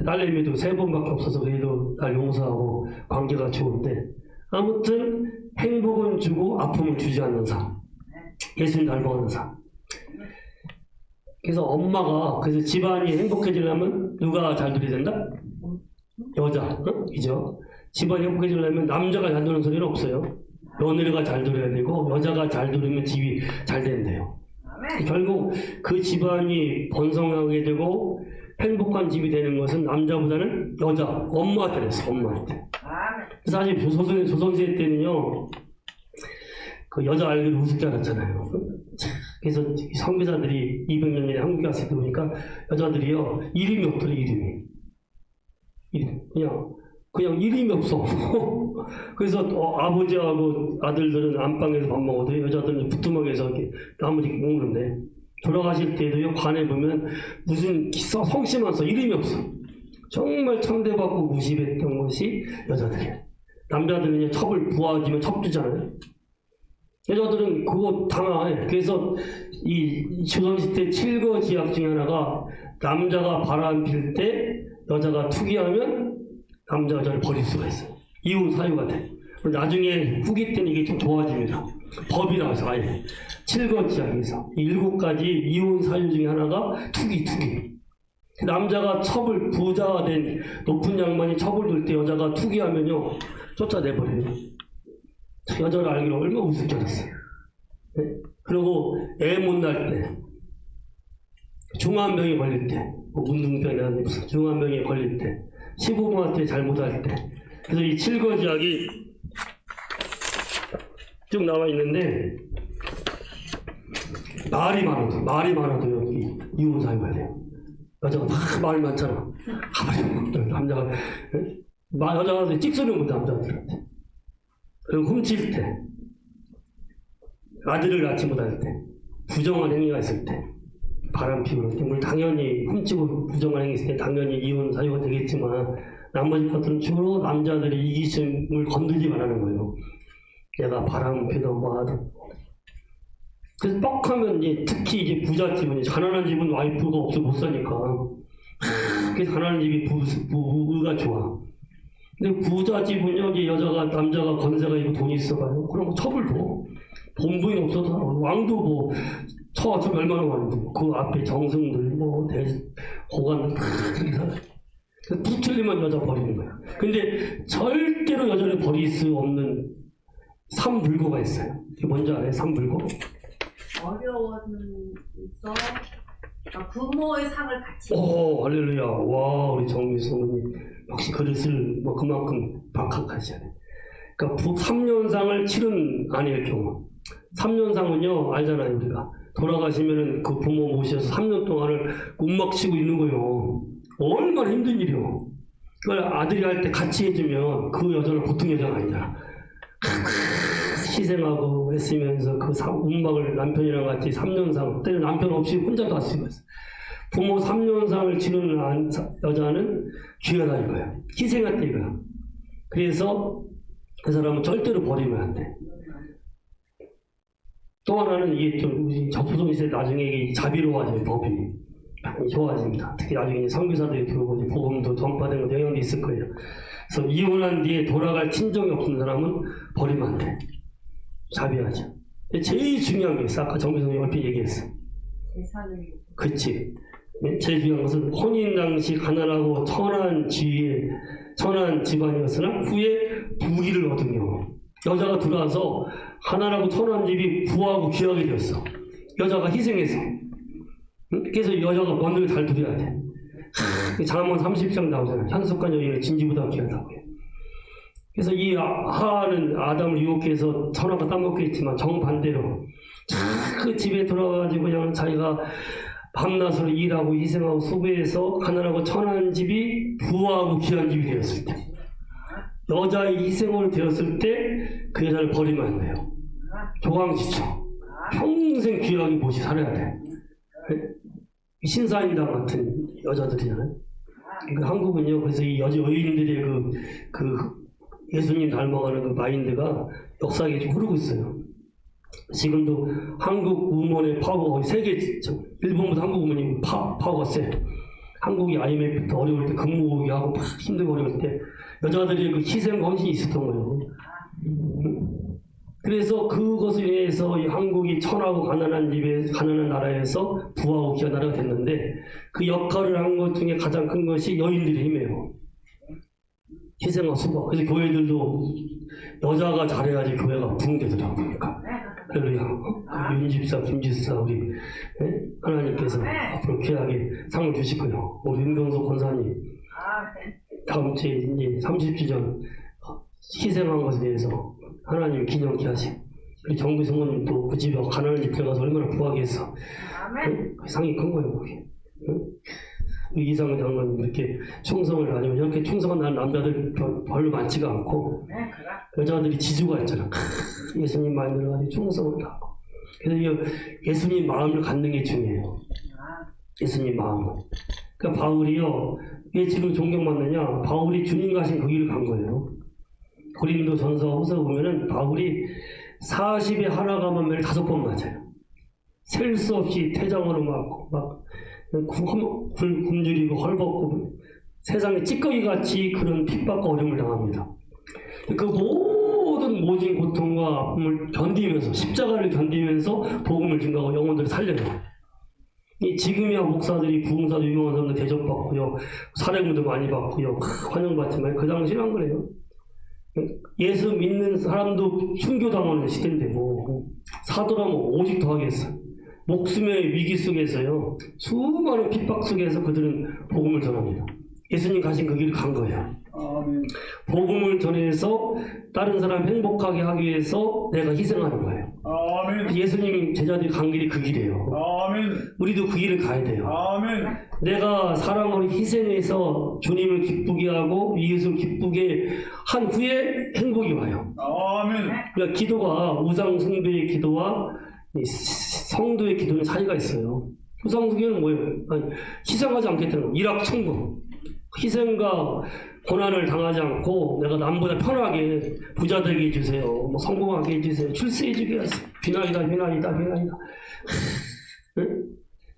딸내미도 3번밖에 없어서 그래도 날 용서하고 관계가 좋은데, 아무튼 행복은 주고 아픔을 주지 않는 삶. 예수님 닮아가는 삶. 그래서 엄마가 그래서 집안이 행복해지려면 누가 잘 들어야 된다? 여자, 어? 그죠? 집안이 행복해지려면 남자가 잘 들는 소리는 없어요. 며느리가 잘 들어야 되고 여자가 잘 들으면 집이 잘 된대요. 결국 그 집안이 번성하게 되고 행복한 집이 되는 것은 남자보다는 여자, 엄마한테 됐어, 엄마한테. 사실 조선시대 때는요, 그 여자 알기로 우습게 알았잖아요. 그래서 선교사들이 200년 전에 한국에 왔을 때 보니까 여자들이요, 이름이 없더래, 이름이. 그냥 이름이 없어. 그래서 아버지하고 아들들은 안방에서 밥 먹어도 여자들은 부뚜막에서 이렇게 나머지 먹는데, 돌아가실 때도요, 관에 보면 무슨 성씨만 써, 이름이 없어. 정말 천대받고 무시했던 것이 여자들이에요. 남자들은요, 첩을 부하지만 첩주잖아요. 여자들은 그거 당황해. 그래서 이 조선시대 7거 중에 하나가 남자가 바람 필 때 여자가 투기하면 남자 여자를 버릴 수가 있어요. 이혼 사유가 돼. 나중에 후기 때는 이게 좀 좋아집니다. 법이 나와서 아예 7거 지약에서 7가지 이혼 사유 중에 하나가 투기. 남자가 첩을 부자가 된 높은 양반이 첩을 둘 때 여자가 투기하면요 쫓아내버려요. 여자를 알기로 얼마나 우습게 알았어요. 네? 그리고 애 못 날 때, 중환병에 걸릴 때, 운동병이나 무슨 중환병에 걸릴 때, 시부모한테 잘못할 때. 그래서 이 7거 지약이 쭉 나와 있는데 말이 많아도 여기 이혼 사유가 돼요. 여자가 막 말 많잖아. 남자가 여자가 찍소리는 못 남자들한테. 그리고 훔칠 때, 아들을 낳지 못할 때, 부정한 행위가 있을 때, 바람 피우는 때, 물론 당연히 훔치고 부정한 행위 있을 때 당연히 이혼 사유가 되겠지만 나머지 것들은 주로 남자들이 이기심을 건들지 말라는 거예요. 내가 바람 피우든 뭐 하든. 그래서 뻑하면 특히 이제 부잣집은 가난한 집은 와이프가 없어 못 사니까. 그래서 가난한 집이 부가 좋아. 근데 부잣집은요, 남자가 건세가 있고 돈이 있어가지고, 그럼 첩을 둬. 본부인 없어도 왕도 뭐, 첩 얼마나 많은데, 그 앞에 정승들, 고관들, 붙들리면 여자 버리는 거야. 근데 절대로 여자를 버릴 수 없는 삼불고가 있어요. 이게 뭔지 알아요? 삼불고? 어려워서 부모의 상을 같이. 할렐루야. 와, 우리 정미 성우님. 역시 그릇을 그만큼 박학하셔야 돼. 그러니까 3년상을 치른 아내의 경우. 3년상은요, 알잖아요, 우리가. 돌아가시면은 그 부모 모셔서 3년 동안을 움막 치고 있는 거예요. 얼마나 힘든 일이요. 그걸 아들이 할 때 같이 해주면 그 여자는 보통 여자가 아니잖아. 희생하고 했으면서 그 움막을 남편이랑 같이 3년상, 때는 남편 없이 혼자도 할 수가 있어. 부모 3년상을 치르는 여자는 귀하다 이거야. 희생했다 이거야. 그래서 그 사람은 절대로 버리면 안 돼. 또 하나는 이게 좀 조선시대 나중에 이게 자비로워지는 법이 많이 좋아집니다. 특히 나중에 선교사들이 들어오고 복음도 전파되는 영향도 있을 거예요. 그래서 이혼한 뒤에 돌아갈 친정이 없는 사람은 버리면 안 돼. 자비하죠. 제일 중요한 게 있어. 아까 정비선생님 얼핏 얘기했어. 재산을. 그치. 제일 중요한 것은 혼인 당시 가난하고 천한 집안이었으나 후에 부귀를 얻은 경우. 여자가 들어와서 가난하고 천한 집이 부하고 귀하게 되었어. 여자가 희생해서. 그래서 여자가 먼저 잘 들여야 돼. 잠언 30장 나오잖아. 현숙한 여인은 진지보다 귀하다고 해. 그래서 이 하와는 아담을 유혹해서 선악과 따먹게 했지만 정반대로 그 집에 돌아가가지고 그냥 자기가 밤낮으로 일하고 희생하고 수고해서 가난하고 천한 집이 부하고 귀한 집이 되었을 때, 여자의 희생으로 되었을 때 그 여자를 버리면 안 돼요. 조강지처 평생 귀하게 보시 살아야 돼. 신사임당 같은 여자들이잖아요. 한국은요, 그래서 이 여인들의 그 예수님 닮아가는 그 마인드가 역사에 좀 흐르고 있어요. 지금도 한국 우먼의 파워가 세계, 일본보다 한국 우먼이 파워가 세. 한국이 IMF 때 어려울 때 근무하고 막 힘들고 어려울 때 여자들이 그 희생 헌신이 있었던 거예요. 그래서 그것에 의해서 이 한국이 천하고 가난한 가난한 나라에서 부하고 귀한 나라가 됐는데 그 역할을 한 것 중에 가장 큰 것이 여인들의 힘이에요. 희생과 수고. 그래서 교회들도 여자가 잘해야지 교회가 부흥되더라고요. 그러니까. 할렐루야. 윤집사, 김집사 우리 하나님께서 앞으로 귀하게 상을 주시고요. 우리 윤경석 권사님 다음 주에 이제 30주 전 희생한 것에 대해서 하나님 기념케 하시고 우리 정부 성모님도 그 집에 가난한 집 들어가서 얼마나 부하게 했어. 그 상이 큰 거예요. 그게. 우리 이상은 장로님 이렇게 충성을 다니면 이렇게 충성한 남자들 별로 많지가 않고 여자들이 지주가 있잖아. 예수님 마음을 가지고 충성을 다하고. 그래서 예수님 마음을 갖는 게 중요해요. 예수님 마음을. 그러니까 바울이요. 왜 지금 존경받느냐? 바울이 주님 가신 그 길을 간 거예요. 고린도 전서 후서 보면은 바울이 40에 하나 가면 매일 5번 맞아요. 셀 수 없이 퇴장으로 맞고 막 굶주리고 헐벗고 세상에 찌꺼기 같이 그런 핍박과 어려움을 당합니다. 그 모든 모진 고통과 아픔을 견디면서 십자가를 견디면서 복음을 증가하고 영혼들을 살려요. 지금이야 목사들이 부흥사도 유명한 사람들 대접받고요, 사례금도 많이 받고요, 환영받지만 그 당시는 안 그래요. 예수 믿는 사람도 순교당하는 시대인데 뭐 사도라면 오직 더 하겠어요. 목숨의 위기 속에서요, 수많은 핍박 속에서 그들은 복음을 전합니다. 예수님 가신 그 길을 간 거예요. 복음을 전해서 다른 사람 행복하게 하기 위해서 내가 희생하는 거예요. 예수님 제자들이 간 길이 그 길이에요. 우리도 그 길을 가야 돼요. 내가 사랑으로 희생해서 주님을 기쁘게 하고 이웃을 기쁘게 한 후에 행복이 와요. 그러니까 기도가 우상 숭배의 기도와 성도의 기도는 차이가 있어요. 우상 숭배는 뭐예요? 아니, 희생하지 않겠다는 거. 일확천금. 희생과 고난을 당하지 않고 내가 남보다 편하게 부자 되게 해주세요. 뭐 성공하게 해주세요. 출세해주게 하세요. 비난이다. 응?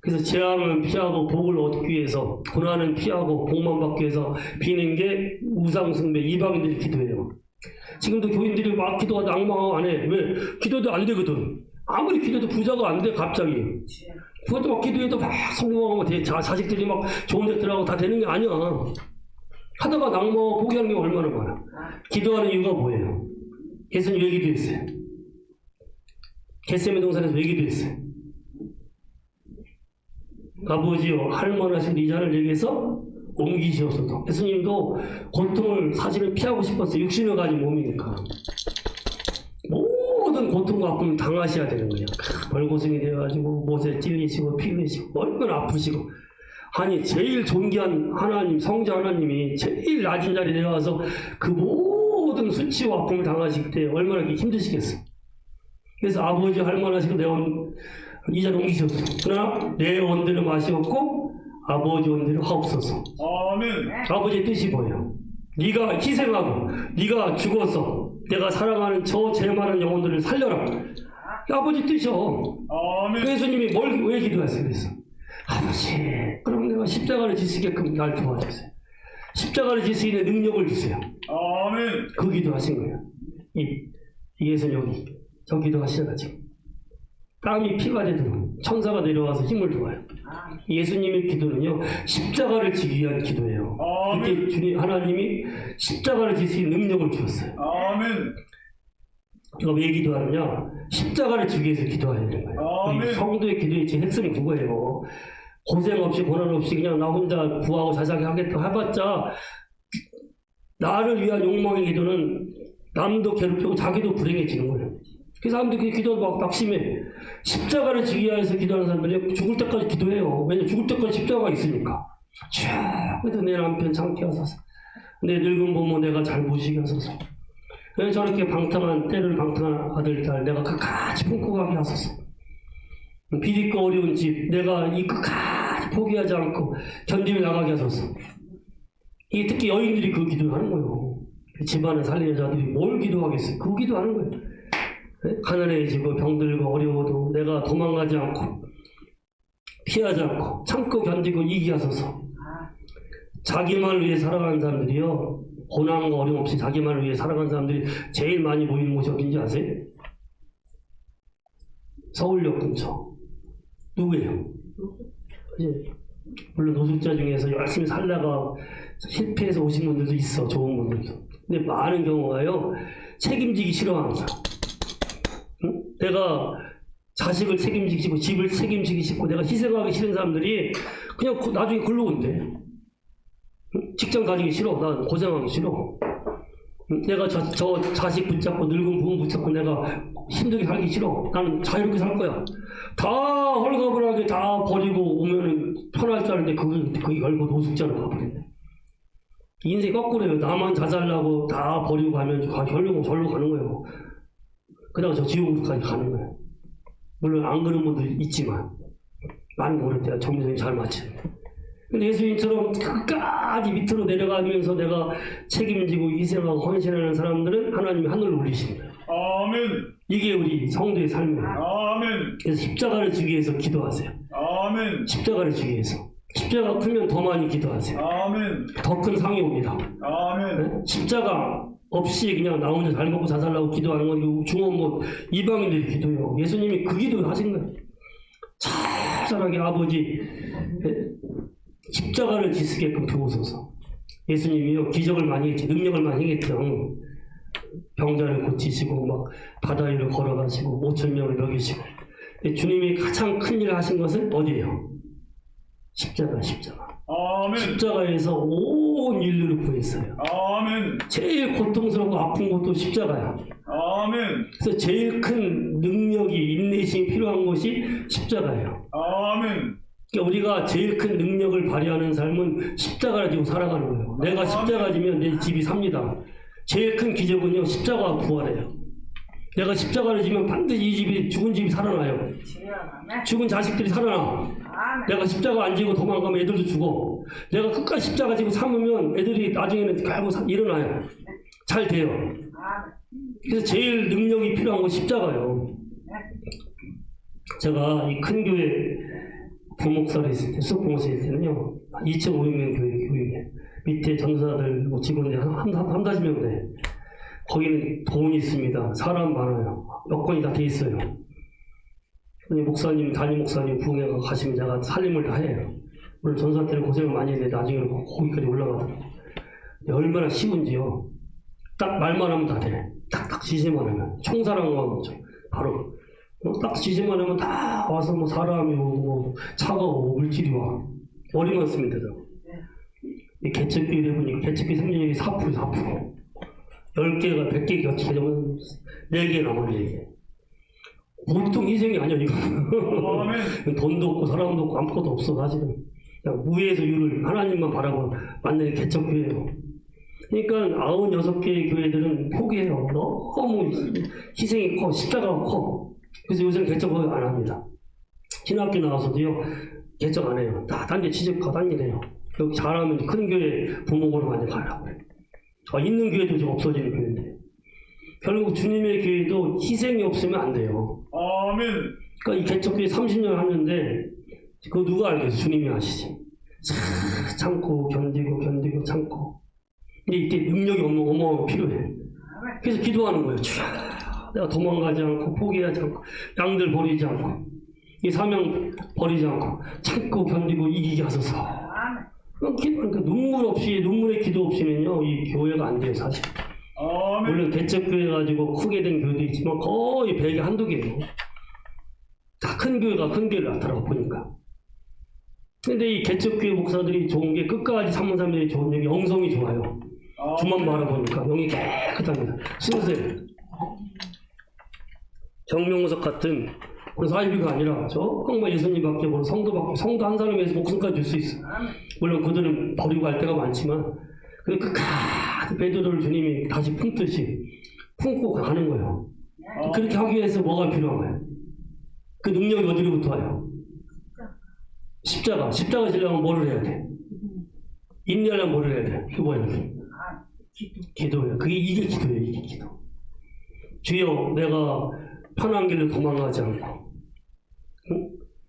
그래서 재앙은 피하고 복을 얻기 위해서, 고난은 피하고 복만 받기 위해서 비는 게 우상숭배 이방인들의 기도예요. 지금도 교인들이 막 기도하다 악망하고 안 해. 왜? 기도도 안 되거든. 아무리 기도도 부자가 안 돼, 갑자기. 그것도 막 기도해도 막 성공하고 자식들이 막 좋은 데 들어가고 다 되는 게 아니야. 하다가 낙망하고 포기하는 게 얼마나 많아. 기도하는 이유가 뭐예요? 예수님 왜 기도했어요? 겟세마네 동산에서 왜 기도했어요? 아버지요, 할만하신 이 잔을 내게서 옮기시옵소서. 예수님도 고통을 사실은 피하고 싶었어요. 육신을 가진 몸이니까. 모든 고통과 아픔을 당하셔야 되는 거예요. 벌고생이 돼가지고 못에 찔리시고 피 흘리시고 얼마나 아프시고. 아니 제일 존귀한 하나님, 성자 하나님이 제일 낮은 자리에 내려와서 그 모든 수치와 아픔을 당하실 때 얼마나 힘드시겠어요. 그래서 아버지 할만하시고 내 이 자를 옮기셨어. 그러나 내 원대로 마시옵고 아버지 원대로 하옵소서. 아버지의 뜻이 뭐예요? 네가 희생하고 네가 죽어서 내가 사랑하는 저 죄 많은 영혼들을 살려라. 아버지 뜻이요. 예수님이 왜 기도하세요? 그래서 아버지, 그럼 내가 십자가를 질 수 있게끔 날 도와주세요. 십자가를 질 수 있는 능력을 주세요. 그 기도하신 거예요. 예수님 여기 저 기도하시다가 지금 땀이 피가 되도록 천사가 내려와서 힘을 도와요. 예수님의 기도는요, 십자가를 지기 위한 기도예요. 그때 주님 하나님이 십자가를 질 수 있는 능력을 주셨어요. 제가 왜 기도하느냐? 십자가를 지기 위해서 기도해야 되는 거예요. 우리 성도의 기도의 제 핵심은 그거예요. 고생 없이 고난 없이 그냥 나 혼자 구하고 자세하게 하겠다 해봤자 나를 위한 욕망의 기도는 남도 괴롭히고 자기도 불행해지는 거예요. 그 사람들이 기도도 막 낙심해. 십자가를 지기 위해서 기도하는 사람들이 죽을 때까지 기도해요. 왜냐면 죽을 때까지 십자가가 있으니까. 그래도 내 남편 참게 하소서. 내 늙은 부모 내가 잘 모시게 하소서. 왜 저렇게 때를 방탕한 아들, 딸 내가 끝까지 품고 가게 하소서. 비리고 어려운 집 내가 이 끝까지 포기하지 않고 견디며 나가게 하소서. 이 특히 여인들이 그 기도를 하는 거예요. 집안을 살리는 자들이 뭘 기도하겠어요? 그 기도하는 거예요. 가난해지고 병들고 어려워도 내가 도망가지 않고 피하지 않고 참고 견디고 이기게 하소서. 자기만을 위해 살아가는 사람들이요, 고난과 어려움 없이 자기만을 위해 살아가는 사람들이 제일 많이 모이는 곳이 어딘지 아세요? 서울역 근처. 누구예요? 예. 물론 노숙자 중에서 열심히 살다가 실패해서 오신 분들도 있어, 좋은 분들도. 근데 많은 경우가요, 책임지기 싫어하는 사람. 응? 내가 자식을 책임지기 싫고, 집을 책임지기 싫고, 내가 희생하기 싫은 사람들이 그냥 나중에 글로 온대. 응? 직장 다니기 싫어. 난 고생하기 싫어. 응? 내가 저 자식 붙잡고, 늙은 부모 붙잡고 내가 힘들게 살기 싫어. 나는 자유롭게 살 거야. 다 헐가분하게 다 버리고 오면은 편할 줄 알았는데 그게 결국 노숙자로 가버리네. 인생 거꾸로예요. 나만 잘 살라고 다 버리고 가면 결국은 절로 가는 거예요. 그다가 저 지옥으로까지 가는 거예요. 물론 안 그런 분도 있지만 많이 모를 때가 정신이 잘 맞지. 근데 예수님처럼 끝까지 밑으로 내려가면서 내가 책임지고 희생하고 헌신하는 사람들은 하나님이 하늘로 올리십니다. 아멘. 이게 우리 성도의 삶이에요. 아멘. 그래서 십자가를 지기 위해서 기도하세요. 아멘. 십자가를 지기 위해서. 십자가 크면 더 많이 기도하세요. 아멘. 더 큰 상이 옵니다. 아멘. 네? 십자가 없이 그냥 나 혼자 잘 먹고 잘 살라고 기도하는 건 중원뭐 이방인들이 기도해요. 예수님이 그 기도 하신 거예요. 잘하게 아버지 십자가를 지쓰게끔 도우소서. 예수님이요 기적을 많이 했지, 능력을 많이 했죠. 병자를 고치시고 막 바다 위를 걸어가시고 5,000명을 먹이시고. 주님이 가장 큰 일을 하신 것은 어디예요? 십자가. 아멘. 십자가에서 온 인류를 구했어요. 아멘. 제일 고통스럽고 아픈 것도 십자가야. 아멘. 그래서 제일 큰 능력이 인내심이 필요한 것이 십자가예요. 아멘. 그러니까 우리가 제일 큰 능력을 발휘하는 삶은 십자가를 지고 살아가는 거예요. 내가 십자가 지면 내 집이 삽니다. 제일 큰 기적은요 십자가가 부활해요. 내가 십자가를 지면 반드시 이 집이 죽은 집이 살아나요. 죽은 자식들이 살아나. 내가 십자가 안 지고 도망가면 애들도 죽어. 내가 끝까지 십자가 지고 참으면 애들이 나중에는 결국 일어나요. 잘 돼요. 그래서 제일 능력이 필요한 건 십자가예요. 제가 이 큰 교회 부목사로 있을 때, 수목봉사에 있을 때는요, 2,500명 교회 밑에 전사들, 뭐 직원들이 한 40명 돼. 거기는 돈이 있습니다. 사람 많아요. 여건이 다 돼 있어요. 근데 목사님, 담임 목사님 부흥회 가시면 제가 살림을 다 해요. 물론 전사 때는 고생을 많이 했는데 나중에 거기까지 올라가더라고요. 얼마나 쉬운지요. 딱 말만 하면 다 돼. 딱딱 지시만 하면. 총사랑만 하면 바로. 딱 지시만 하면 다 와서 뭐 사람이 오고 뭐 차가 오고 물질이 와. 머리만 쓰면 되더라고. 이 개척교회 해보니까 개척교회 생존율이 4%. 10개가 100개 겹치게 되면 4개 남을 4개. 보통 희생이 아니야 이거. 돈도 없고 사람도 없고 아무것도 없어 사실은. 그냥 무에서 유를 하나님만 바라고 만드는 개척교회예요. 그러니까 96개의 교회들은 포기해요. 너무 희생이 커, 십자가가 커. 그래서 요새는 개척을 안 합니다. 신학교 나와서도요 개척 안 해요. 다 딴 데 취직하고 딴 일 해요. 여기 잘하면 큰 교회 부목으로 많이 가려고 해요. 있는 교회도 좀 없어지는 교회인데 결국 주님의 교회도 희생이 없으면 안 돼요. 아멘. 그러니까 이 개척교회 30년 하는데 그거 누가 알겠어? 주님이 하시지. 참고 견디고 참고. 근데 이때 능력이 어마어마하게 필요해. 그래서 기도하는 거예요. 주여, 내가 도망가지 않고 포기하지 않고 양들 버리지 않고 이 사명 버리지 않고 참고 견디고 이기게 하소서. 그러니까 눈물의 기도 없이는요 이 교회가 안 돼요 사실. 아멘. 물론 개척교회 가지고 크게 된 교회도 있지만 거의 100에 한두 개예요. 다 큰 교회가 큰 교회를 나타나고 보니까. 근데 이 개척교회 목사들이 좋은 게 끝까지 참는 사람들이 좋은 게 영성이 좋아요. 주만 바라보니까 영이 깨끗합니다. 순수해요. 정명석 같은 그래서 사이비가 아니라 정말 예수님밖에 모르는 성도 한 사람에 서 목숨까지 줄 수 있어요. 물론 그들은 버리고 갈 때가 많지만 그 끝까지 베드로를 주님이 다시 품듯이 품고 가는 거예요. 그렇게 하기 위해서 뭐가 필요한 거예요? 그 능력이 어디로부터 와요? 십자가 지려면 뭐를 해야 돼? 인내하려면 뭐를 해야 돼? 그게 뭐예요? 기도예요. 이게 기도예요. 이게 기도. 주여 내가 편한 길로 도망가지 않고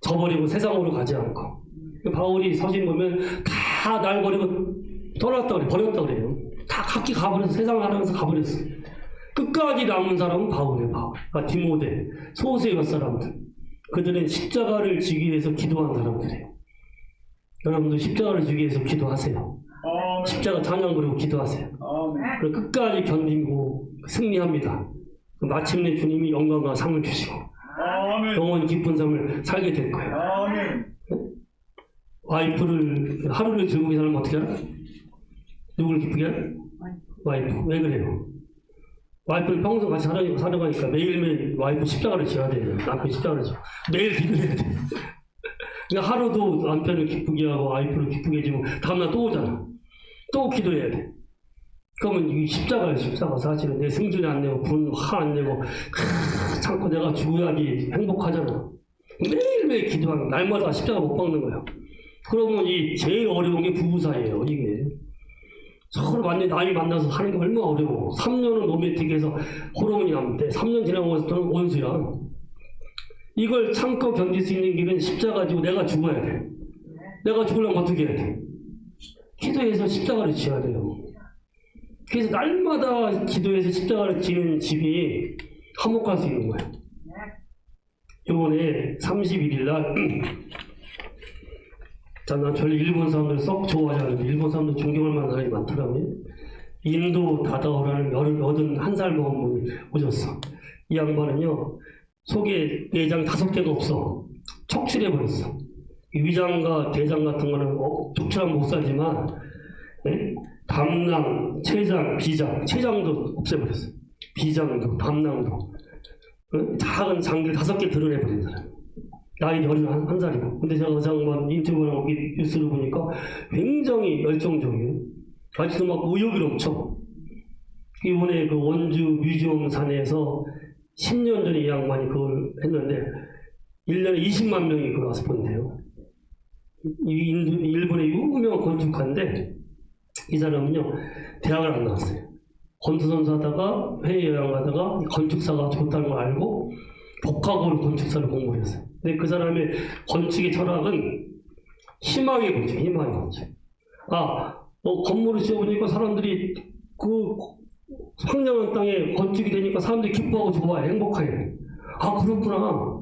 저버리고 세상으로 가지 않고. 바울이 서신 보면 다 날 버리고 떠났다 그래. 버렸다 그래요. 다 각기 가버려서 세상을 하면서 가버렸어. 끝까지 남은 사람은 바울이에요. 바울. 그러니까 디모데, 소수의 몇 사람들. 그들은 십자가를 지기 위해서 기도한 사람들이에요. 여러분도 십자가를 지기 위해서 기도하세요. 아멘. 십자가 찬양 부르고 기도하세요. 아멘. 그리고 끝까지 견디고 승리합니다. 마침내 주님이 영광과 상을 주시고 아멘. 영원히 기쁜 삶을 살게 될 거예요. 아멘. 와이프를 하루를 즐거우게 살면 어떻게 하나? 누구를 기쁘게 하나? 와이프. 왜 그래요? 와이프를 평생 같이 살아가니까 매일매일 와이프 십자가를 지어야 돼요. 남편 십자가를 지어. 매일 기도해야 돼요. 그러니까 하루도 남편을 기쁘게 하고 와이프를 기쁘게 해주고 다음날 또 오잖아. 또 기도해야 돼. 그러면 이 십자가예요. 십자가. 사실은 내 승질 안 내고 화 안 내고 참고 내가 죽어야지 행복하잖아. 매일매일 기도하는 날마다 십자가 못 박는 거예요. 그러면 이 제일 어려운 게 부부 사이예요. 이게 서로 완전 나이 만나서 하는 게 얼마나 어려워. 3년은 로맨틱해서 호르몬이 나는데 3년 지나고 나서는 원수야. 이걸 참고 견딜 수 있는 길은 십자가지고 내가 죽어야 돼. 내가 죽으려면 어떻게 해야 돼? 기도해서 십자가를 지어야 돼요. 그래서 날마다 기도해서 십자가를 지는 집이 화목할 수 있는 거예요. 이번에 31일 날 난 별로 일본 사람들 썩 좋아하지 않는데 일본 사람들 존경할 만한 사람이 많더라고요. 인도 다다오라는 81살 먹은 분이 오셨어. 이 양반은요 속에 내장 5개가 없어. 척출해버렸어. 위장과 대장 같은 거는 척출하면 못 살지만 담낭, 췌장, 비장, 췌장도 없애버렸어. 비장도, 담낭도. 작은 장기를 5개 드러내버린 사람. 나이 81살이고. 근데 제가 장관 인터뷰나 뉴스를 보니까 굉장히 열정적이에요. 아직도 막 의욕이 넘쳐. 이번에 그 원주 뮤지엄 산에서 10년 전에 이 양반이 그걸 했는데 1년에 20만 명이 그걸 와서 본대요. 일본의 유명한 건축가인데 이 사람은요 대학을 안 나왔어요. 건투선수 하다가 해외여행 가다가 건축사가 좋다는 걸 알고 복학으로 건축사를 공부를 했어요. 근데 그 사람의 건축의 철학은 희망의 건축, 희망의 건축. 건물을 지어보니까 사람들이 그 황량한 땅에 건축이 되니까 사람들이 기뻐하고 좋아해, 행복해. 그렇구나.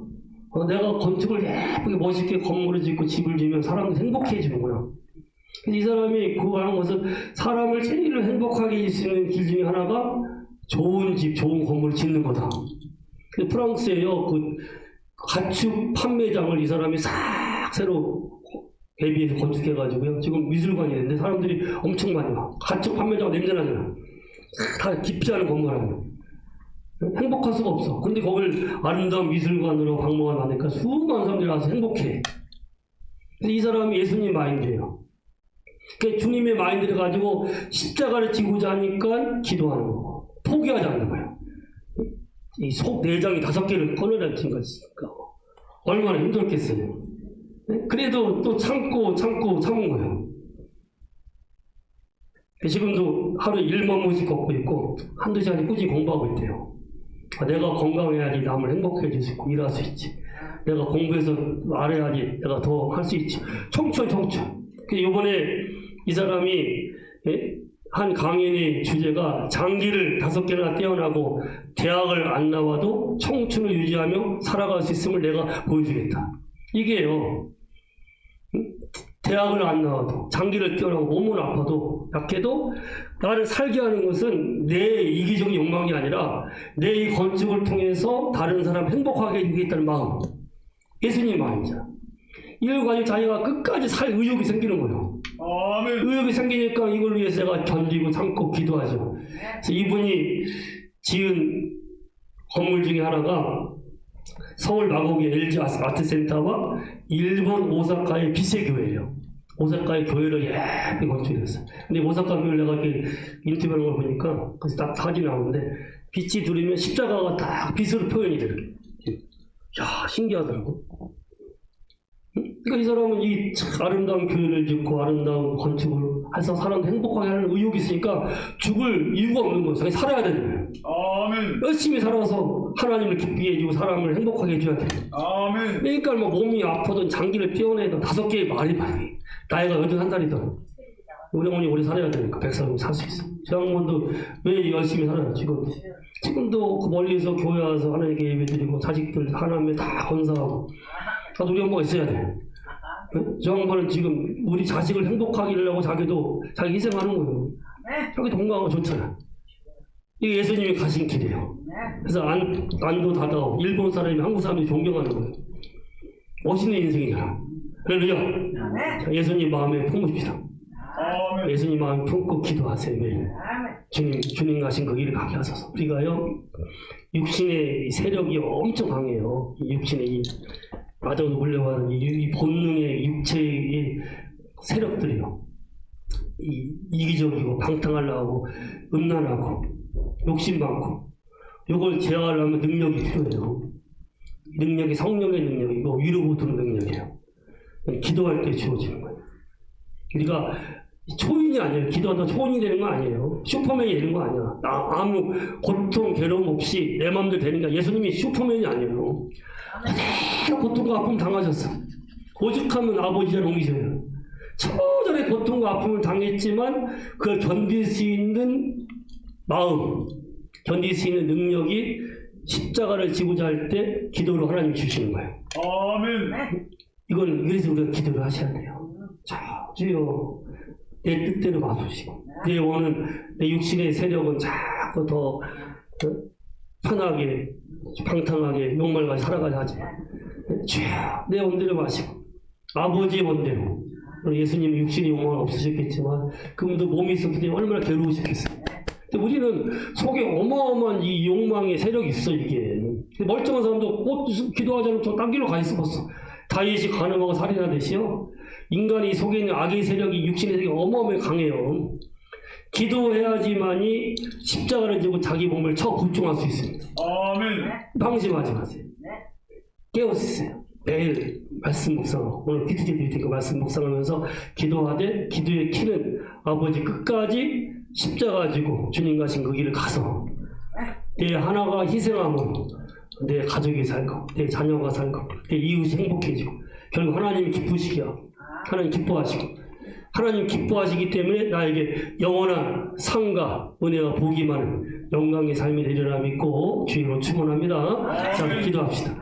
내가 건축을 예쁘게 멋있게 건물을 짓고 집을 지으면 사람들이 행복해지는구나. 그래서 이 사람이 그거 하는 것은 사람을 제일 행복하게 해줄 수 있는 길 중에 하나가 좋은 집, 좋은 건물을 짓는 거다. 근데 프랑스에요, 그 가축 판매장을 이 사람이 싹 새로 대비해서 건축해가지고요. 지금 미술관이 있는데 사람들이 엄청 많이 와. 가축 판매장 냄새나잖아. 다 깊지 않은 건물 아니에요. 행복할 수가 없어. 근데 거길 아름다운 미술관으로 박물관 하니까 수많은 사람들이 와서 행복해. 근데 이 사람이 예수님 마인드예요. 그러니까 주님의 마인드를 가지고 십자가를 지고자 하니까 기도하는 거고 포기하지 않는 거예요. 이 속 내장이 5개를 꺼내라는 것이니까 얼마나 힘들겠어요. 그래도 또 참고 참은 거예요. 지금도 하루에 1만 보씩 걷고 있고 한두 시간씩 꾸준히 공부하고 있대요. 내가 건강해야지 남을 행복해 해줄 수 있고 일할 수 있지. 내가 공부해서 알아야지 내가 더 할 수 있지. 청춘. 이번에 이 사람이 한 강연의 주제가 장기를 5개나 떼어나고 대학을 안 나와도 청춘을 유지하며 살아갈 수 있음을 내가 보여주겠다. 이게요. 대학을 안 나와도 장기를 떼어나고 몸은 아파도 약해도 나를 살게 하는 것은 내 이기적인 욕망이 아니라 내 이 건축을 통해서 다른 사람 행복하게 해주겠다는 마음. 예수님 마음이잖아. 이걸 가지고 자기가 끝까지 살 의욕이 생기는 거예요. 아멘. 의욕이 생기니까 이걸 위해서 제가 견디고 참고 기도하죠. 그래서 이분이 지은 건물 중에 하나가 서울 마곡의 LG 아트센터와 일본 오사카의 비세교회예요. 오사카의 교회를 예쁘게 건축했어요. 근데 오사카 교회를 내가 이렇게 인터뷰하는 걸 보니까 그래서 딱 사진이 나오는데 빛이 들으면 십자가가 딱 빛으로 표현이 돼요. 야, 신기하더라고. 그러니까 이 사람은 이 아름다운 교회를 짓고 아름다운 건축을 해서 사람들 행복하게 하는 의욕이 있으니까 죽을 이유가 없는 거예요. 자기 살아야 되는 거예요. 아멘. 열심히 살아서 하나님을 기쁘게 해주고 사람을 행복하게 해줘야 돼요. 아멘. 그러니까 뭐 몸이 아프든 장기를 떼어내든 5개의 말이 나이가 81살이든 우리 어머니 오래 살아야 되니까 100살 살 수 있어. 저 양반도 왜 열심히 살아요 지금도 그 멀리서 교회 와서 하나님께 예배드리고 자식들 하나님에 다 건사하고 다 우리 엄마가 있어야 돼. 저 양반은 지금 우리 자식을 행복하게 하려고 자기도 자기 희생하는 거예요. 자기도 건강하고 좋잖아. 이게 예수님이 가신 길이에요. 그래서 안도 다다오 일본 사람이 한국 사람이 존경하는 거예요. 멋있는 인생이잖아. 할렐루야. 자, 예수님 마음에 품읍시다. 아멘. 예수님 마음에 품고 기도하세요. 매일. 주님 가신 그 길을 가게 하소서. 우리가요 육신의 세력이 엄청 강해요. 이 육신의 이 마저도 물려가는 이 본능의 육체의 세력들이요. 이기적이고 방탕하려고 음란하고 욕심 많고 이걸 제어하려면 능력이 필요해요. 능력이 성령의 능력이고 위로부터 능력이에요. 기도할 때 주어지는 거예요. 우리가 초인이 아니에요. 기도하다 초인이 되는 거 아니에요. 슈퍼맨이 되는 거 아니야. 아무 고통 괴로움 없이 내 마음대로 되는 게 예수님이 슈퍼맨이 아니에요. 그대로 고통과 아픔 당하셨어. 오죽하면 아버지를 옮기셔요. 처절의 고통과 아픔을 당했지만 그걸 견딜 수 있는 마음, 견딜 수 있는 능력이 십자가를 지고자 할 때 기도로 하나님 주시는 거예요. 아멘. 이걸 그래서 우리가 기도를 하셔야 돼요. 자, 주여 내 뜻대로 봐주시고 내 원은 내 육신의 세력은 자꾸 더 편하게 방탕하게 욕말같이 살아가야 하지. 주여 내 원대로 마시고 아버지의 원대로. 예수님 육신의 욕망은 없으셨겠지만 그분도 몸이 있었기 때문에 얼마나 괴로우셨겠어요. 근데 우리는 속에 어마어마한 이 욕망의 세력이 있어 이게. 멀쩡한 사람도 기도하지 않으면 저 딴 길로 가 있었어. 다윗이 간음하고 살인하듯이요. 인간이 속에 있는 악의 세력이 육신의 세력이 어마어마하게 강해요. 기도해야지만이 십자가를 지고 자기 몸을 보충할 수 있습니다. 아멘. 방심하지 마세요. 깨우치세요. 매일 말씀 묵상, 오늘 PTT 드릴 테니까 말씀 묵상하면서 기도하되 기도의 키는 아버지 끝까지 십자가 지고 주님 가신 그 길을 가서 내 하나가 희생함으로 내 가족이 살고 내 자녀가 살고 내 이웃이 행복해지고 결국 하나님이 기쁘시게 하고 하나님 기뻐하시고 하나님 기뻐하시기 때문에 나에게 영원한 상과 은혜와 복이 많은 영광의 삶이 되리라 믿고 주님으로 축원합니다. 자, 기도합시다.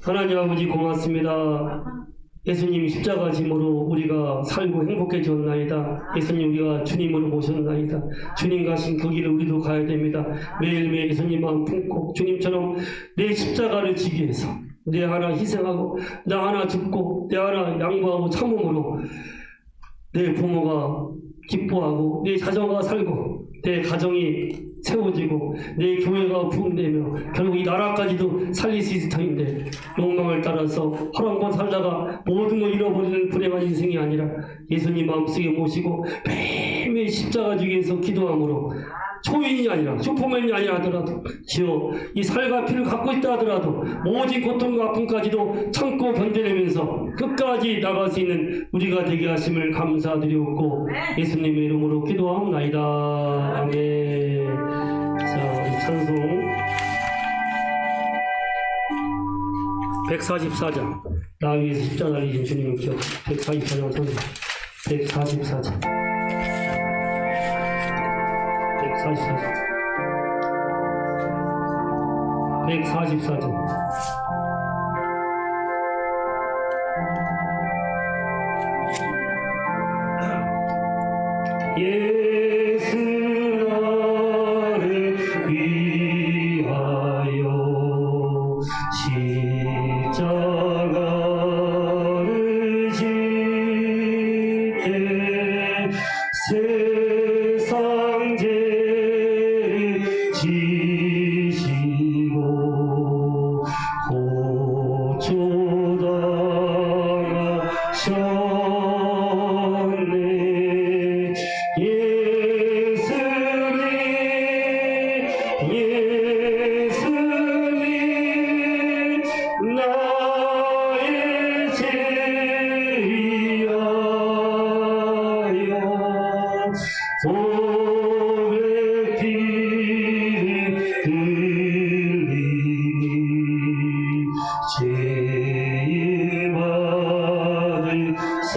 하나님 아버지 고맙습니다. 예수님 십자가 짐으로 우리가 살고 행복해졌나이다. 예수님 우리가 주님으로 모셨나이다. 주님 가신 그 길을 우리도 가야 됩니다. 매일매일 예수님 마음 품고 주님처럼 내 십자가를 지기 위해서 내 하나 희생하고 나 하나 죽고 내 하나 양보하고 참음으로 내 부모가 기뻐하고 내 자녀가 살고 내 가정이 세워지고 내 교회가 부흥되며 결국 이 나라까지도 살릴 수 있을 터인데 욕망을 따라서 허랑만 살다가 모든 걸 잃어버리는 불행한 인생이 아니라 예수님 마음속에 모시고 매일매일 십자가 주기에서 기도함으로 초인이 아니라 슈퍼맨이 아니라 하더라도 지어 이 살과 피를 갖고 있다 하더라도 모든 고통과 아픔까지도 참고 견뎌내면서 끝까지 나갈 수 있는 우리가 되게 하심을 감사드리옵고 예수님의 이름으로 기도하옵나이다. 아멘. 자, 우리 찬송 144장 나 위에서 십자가를 지신 주님을 기억 144장 찬송 144장 144장 예수 나를 위하여 십자가를 지되 세상 죄를 지시고 고초당하셨네. 예수님 나의 죄위하여 소의 피를 흘리니 죄 받을 소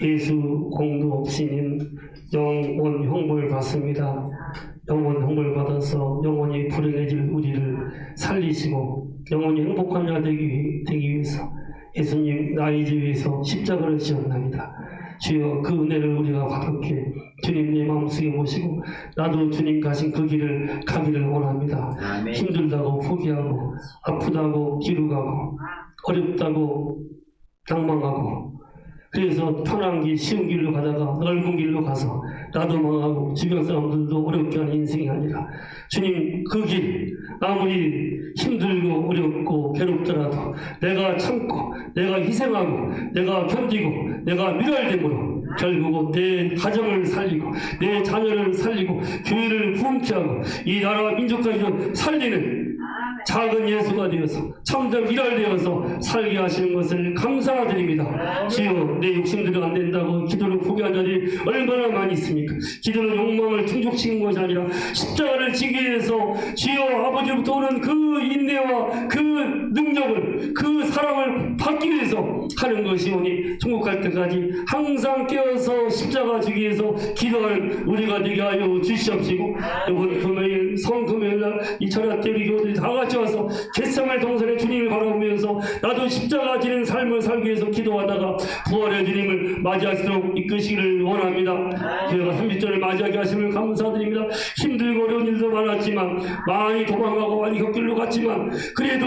예수 공도 없이는 영원 형벌 받습니다. 영원 형벌 받아서 영원히 불행해질 우리를 살리시고 영원히 행복한 자 되기 위해서 예수님 나의 죄에서 십자가를 지었나이다. 주여 그 은혜를 우리가 받았기에 주님 내 마음속에 모시고 나도 주님 가신 그 길을 가기를 원합니다. 아멘. 힘들다고 포기하고 아프다고 기루가고 어렵다고 낭망하고 그래서 편한 길 쉬운 길로 가다가 넓은 길로 가서 나도 망하고 주변 사람들도 어렵게 하는 인생이 아니라 주님 그 길 아무리 힘들고 어렵고 괴롭더라도 내가 참고 내가 희생하고 내가 견디고 내가 밀어내므로 결국은 내 가정을 살리고 내 자녀를 살리고 교회를 부흥케 하고 이 나라와 민족까지도 살리는 작은 예수가 되어서 참된 일할 되어서 살게 하시는 것을 감사드립니다. 주여 내 욕심대로 안 된다고 기도를 포기한 자들이 얼마나 많이 있습니까? 기도는 욕망을 충족시킨 것이 아니라 십자가를 지기 위해서 주여 아버지로부터 오는 그 인내와 그 능력을 그 사랑을 받기 위해서 하는 것이오니 천국 갈 때까지 항상 깨어서 십자가 지기 위해서 기도하는 우리가 되게 하여 주시옵시고 이번 금요일 성금요일 날 이 철야 때 우리 교우들이 다 같이 와서 겟세마네 동산의 주님을 바라보면서 나도 십자가 지는 삶을 살기 위해서 기도하다가 부활의 주님을 맞이하도록 이끄시기를 원합니다. 저희가 30절을 맞이하게 하심을 감사드립니다. 힘들고 어려운 일도 많았지만 많이 도망가고 많이 곁길로 갔지만 그래도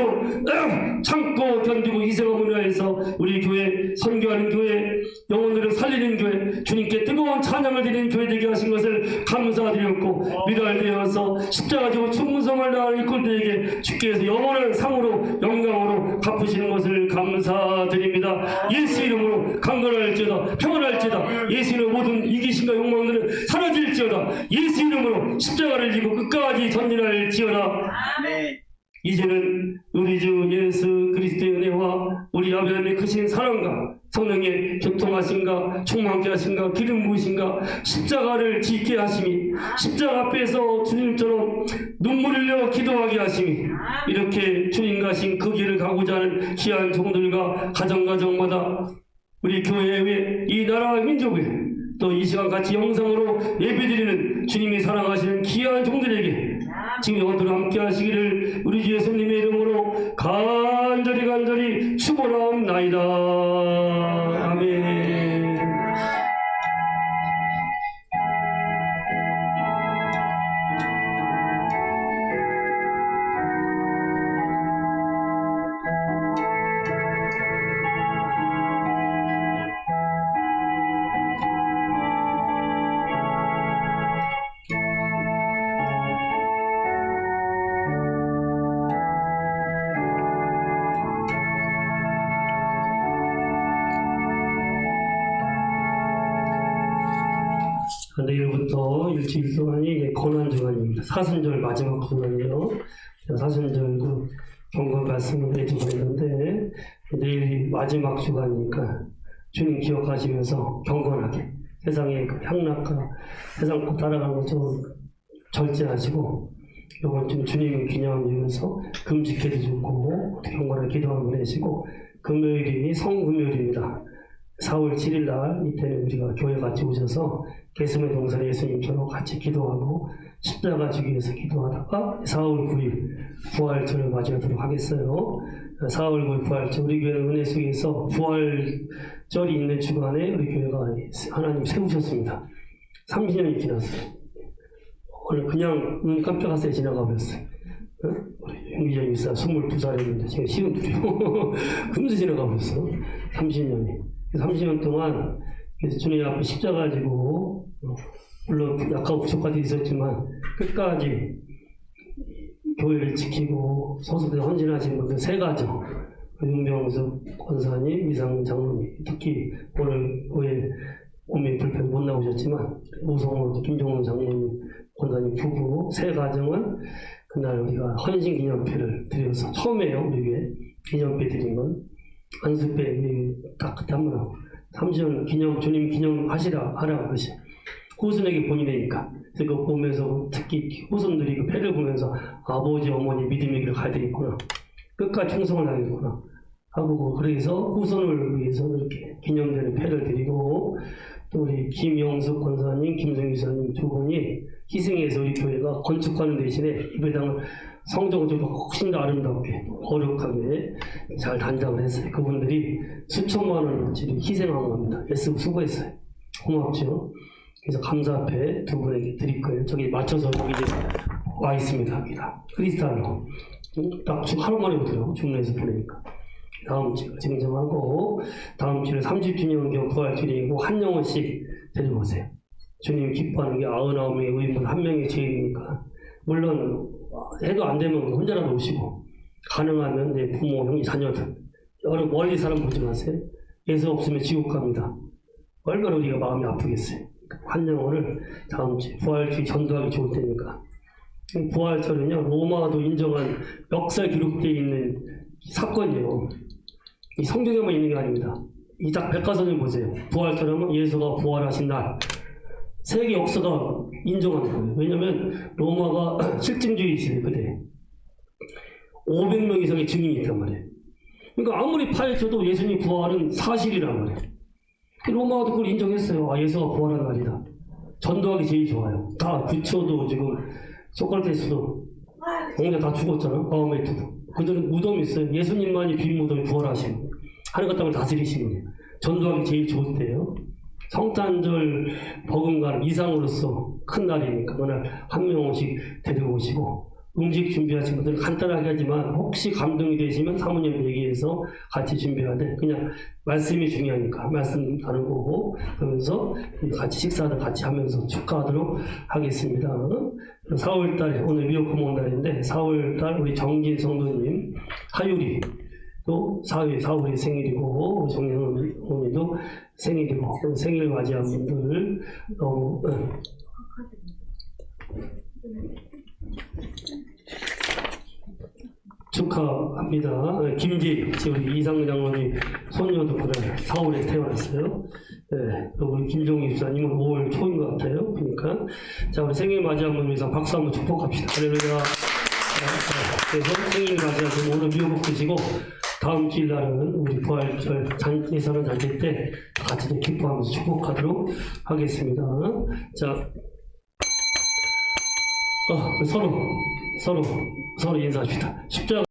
참고 견디고 희생함으로 해서 우리 교회 선교하는 교회 영혼들을 살리는 교회 주님께 뜨거운 찬양을 드리는 교회 되게 하신 것을 감사드렸고 미랄되어서 십자가 지고 충성을 다하는 일꾼들에게 주께서 영원한 상으로 영광으로 갚으시는 것을 감사드립니다. 예수 이름으로 강건할지어다 평안할지어다 예수 이름 모든 이기심과 욕망들은 사라질지어다 예수 이름으로 십자가를 지고 끝까지 전진할지어다. 아멘. 이제는 우리 주 예수 그리스도의 은혜와 우리 아버지의 크신 사랑과 성령의 교통하신가 충만케 하신가 기름 부으신가 십자가를 짓게 하심이 십자가 앞에서 주님처럼 눈물 흘려 기도하게 하심이 이렇게 주님 가신 그 길을 가고자 하는 귀한 종들과 가정마다 우리 교회의 이 나라 민족에 또 이 시간 같이 영상으로 예배드리는 주님이 사랑하시는 귀한 종들에게 지금 영원토록 함께 하시기를 우리 주 예수님의 이름으로 간절히 축원하옵나이다. 아멘. 내일부터 일주일 동안이 고난주간입니다. 사순절 마지막 주간이요. 사순절도 경건 말씀을 해주고 있는데 내일이 마지막 주간이니까 주님 기억하시면서 경건하게 세상의 그 향락과 세상 거 따라가는 거 좀 절제하시고 이번 주 주님을 기념하면서 금식해도 좋고 경건하게 기도하고 내시고 금요일이 성금요일입니다. 4월 7일 날 이때는 우리가 교회 같이 오셔서 겟세마네 동산의 예수님처럼 같이 기도하고 십자가 지기 위해서 기도하다가 4월 9일 부활절을 맞이하도록 하겠어요. 4월 9일 부활절 우리 교회는 은혜 속에서 부활절이 있는 주간에 우리 교회가 하나님 세우셨습니다. 30년이 지났어요. 오늘 그냥 눈 깜짝하세요 지나가 버렸어요. 우리 윤기정 입사 22살이었는데 제가 52이요. 금세 지나가 버렸어. 30년이. 30년 동안 주님 앞에 십자가 지고 물론 약간 부족한 데 있었지만 끝까지 교회를 지키고 소속에서 헌신하신 분들 세 가정 윤병숙 권사님, 이상 장로님 특히 오늘 교회 몸이 불편 못 나오셨지만 오성호, 김종훈 장로님, 권사님 부부 세 가정은 그날 우리가 헌신 기념회를 드려서 처음이에요. 우리 교회 기념회 드린 건 안수배 딱 그때 한번 하고 30년 기념 주님 기념하시라 하라고 그러시 후손에게 본인이니까 그래서 그거 보면서 특히 후손들이 그 패를 보면서 아버지 어머니 믿음의 길을 가야 되겠구나 끝까지 충성을 하겠구나 하고, 그래서 후손을 위해서 이렇게 기념되는 패를 드리고, 또 우리 김영숙 권사님, 김성규 기사님 두 분이 희생해서 우리 교회가 건축하는 대신에 이 배당을 성정적으로 훨씬 더 아름답게, 거룩하게 잘 단장을 했어요. 그분들이 수천만 원어치를 희생한 겁니다. 애쓰고 수고했어요. 고맙죠? 그래서 감사패 두 분에게 드릴 거예요. 저기 맞춰서 여기 이제 와 있습니다. 여기다. 크리스탈로. 딱 하루 만에 오더라고. 중로에서 보내니까. 다음 주에 증정하고, 다음 주에 30주년 부활주일이고, 한 영혼씩 데리고 오세요. 주님 기뻐하는 게 99명의 의문 한 명의 죄이니까. 물론, 해도 안 되면 혼자라도 오시고, 가능하면 내 부모, 형제, 자녀들. 여러 멀리 사람 보지 마세요. 예수 없으면 지옥 갑니다. 얼마나 우리가 마음이 아프겠어요. 한 영혼을 다음 주에 부활주의 전도하기 좋을 테니까. 부활절은요, 로마도 인정한 역사에 기록되어 있는 사건이에요. 이 성경에만 있는 게 아닙니다. 이 딱 백과사전 보세요. 부활절하면 예수가 부활하신 날. 세계 역사가 인정하는 거예요. 왜냐면 로마가 실증주의 시대 그때 500명 이상의 증인이 있단 말이에요. 그러니까 아무리 파헤쳐도 예수님 부활은 사실이란 말이에요. 로마도 그걸 인정했어요. 아, 예수가 부활한 날이다. 전도하기 제일 좋아요. 다 부처도 지금 소크라테스도 공자 다 죽었잖아. 마호메트도. 그들은 무덤이 있어요. 예수님만이 빈 무덤에 부활하시고 하늘과 땅을 다스리시는 거예요. 전도하기 제일 좋을 때예요. 성탄절 버금가는 이상으로서 큰 날이니까 그날 한 명씩 데리고 오시고 음식 준비하신 분들은 간단하게 하지만 혹시 감동이 되시면 사모님 얘기해서 같이 준비하되 그냥 말씀이 중요하니까 말씀 나누고 그러면서 같이 식사도 같이 하면서 축하하도록 하겠습니다. 4월달에 오늘 미역구멍 날인데 4월달 우리 정진 성도님 하율이 또 4월이 생일이고 정영훈이도 생일이고 생일 맞이한 분들 너무 축하합니다. 김지 우리 이상근 장로님 손녀도 그날 4월에 태어났어요. 네, 우리 김종희 집사님은 5월 초인 것 같아요. 그러니까 자 우리 생일 맞이한 분 위해서 박수 한번 축복합시다. 할렐루야. 그래서 생일 맞이하시고 오늘 미역국 드시고 다음 주일 날은 우리 부활절 예산원 잔치 때 같이 좀 기뻐하면서 축복하도록 하겠습니다. 자, 서로 인사합시다. 십자가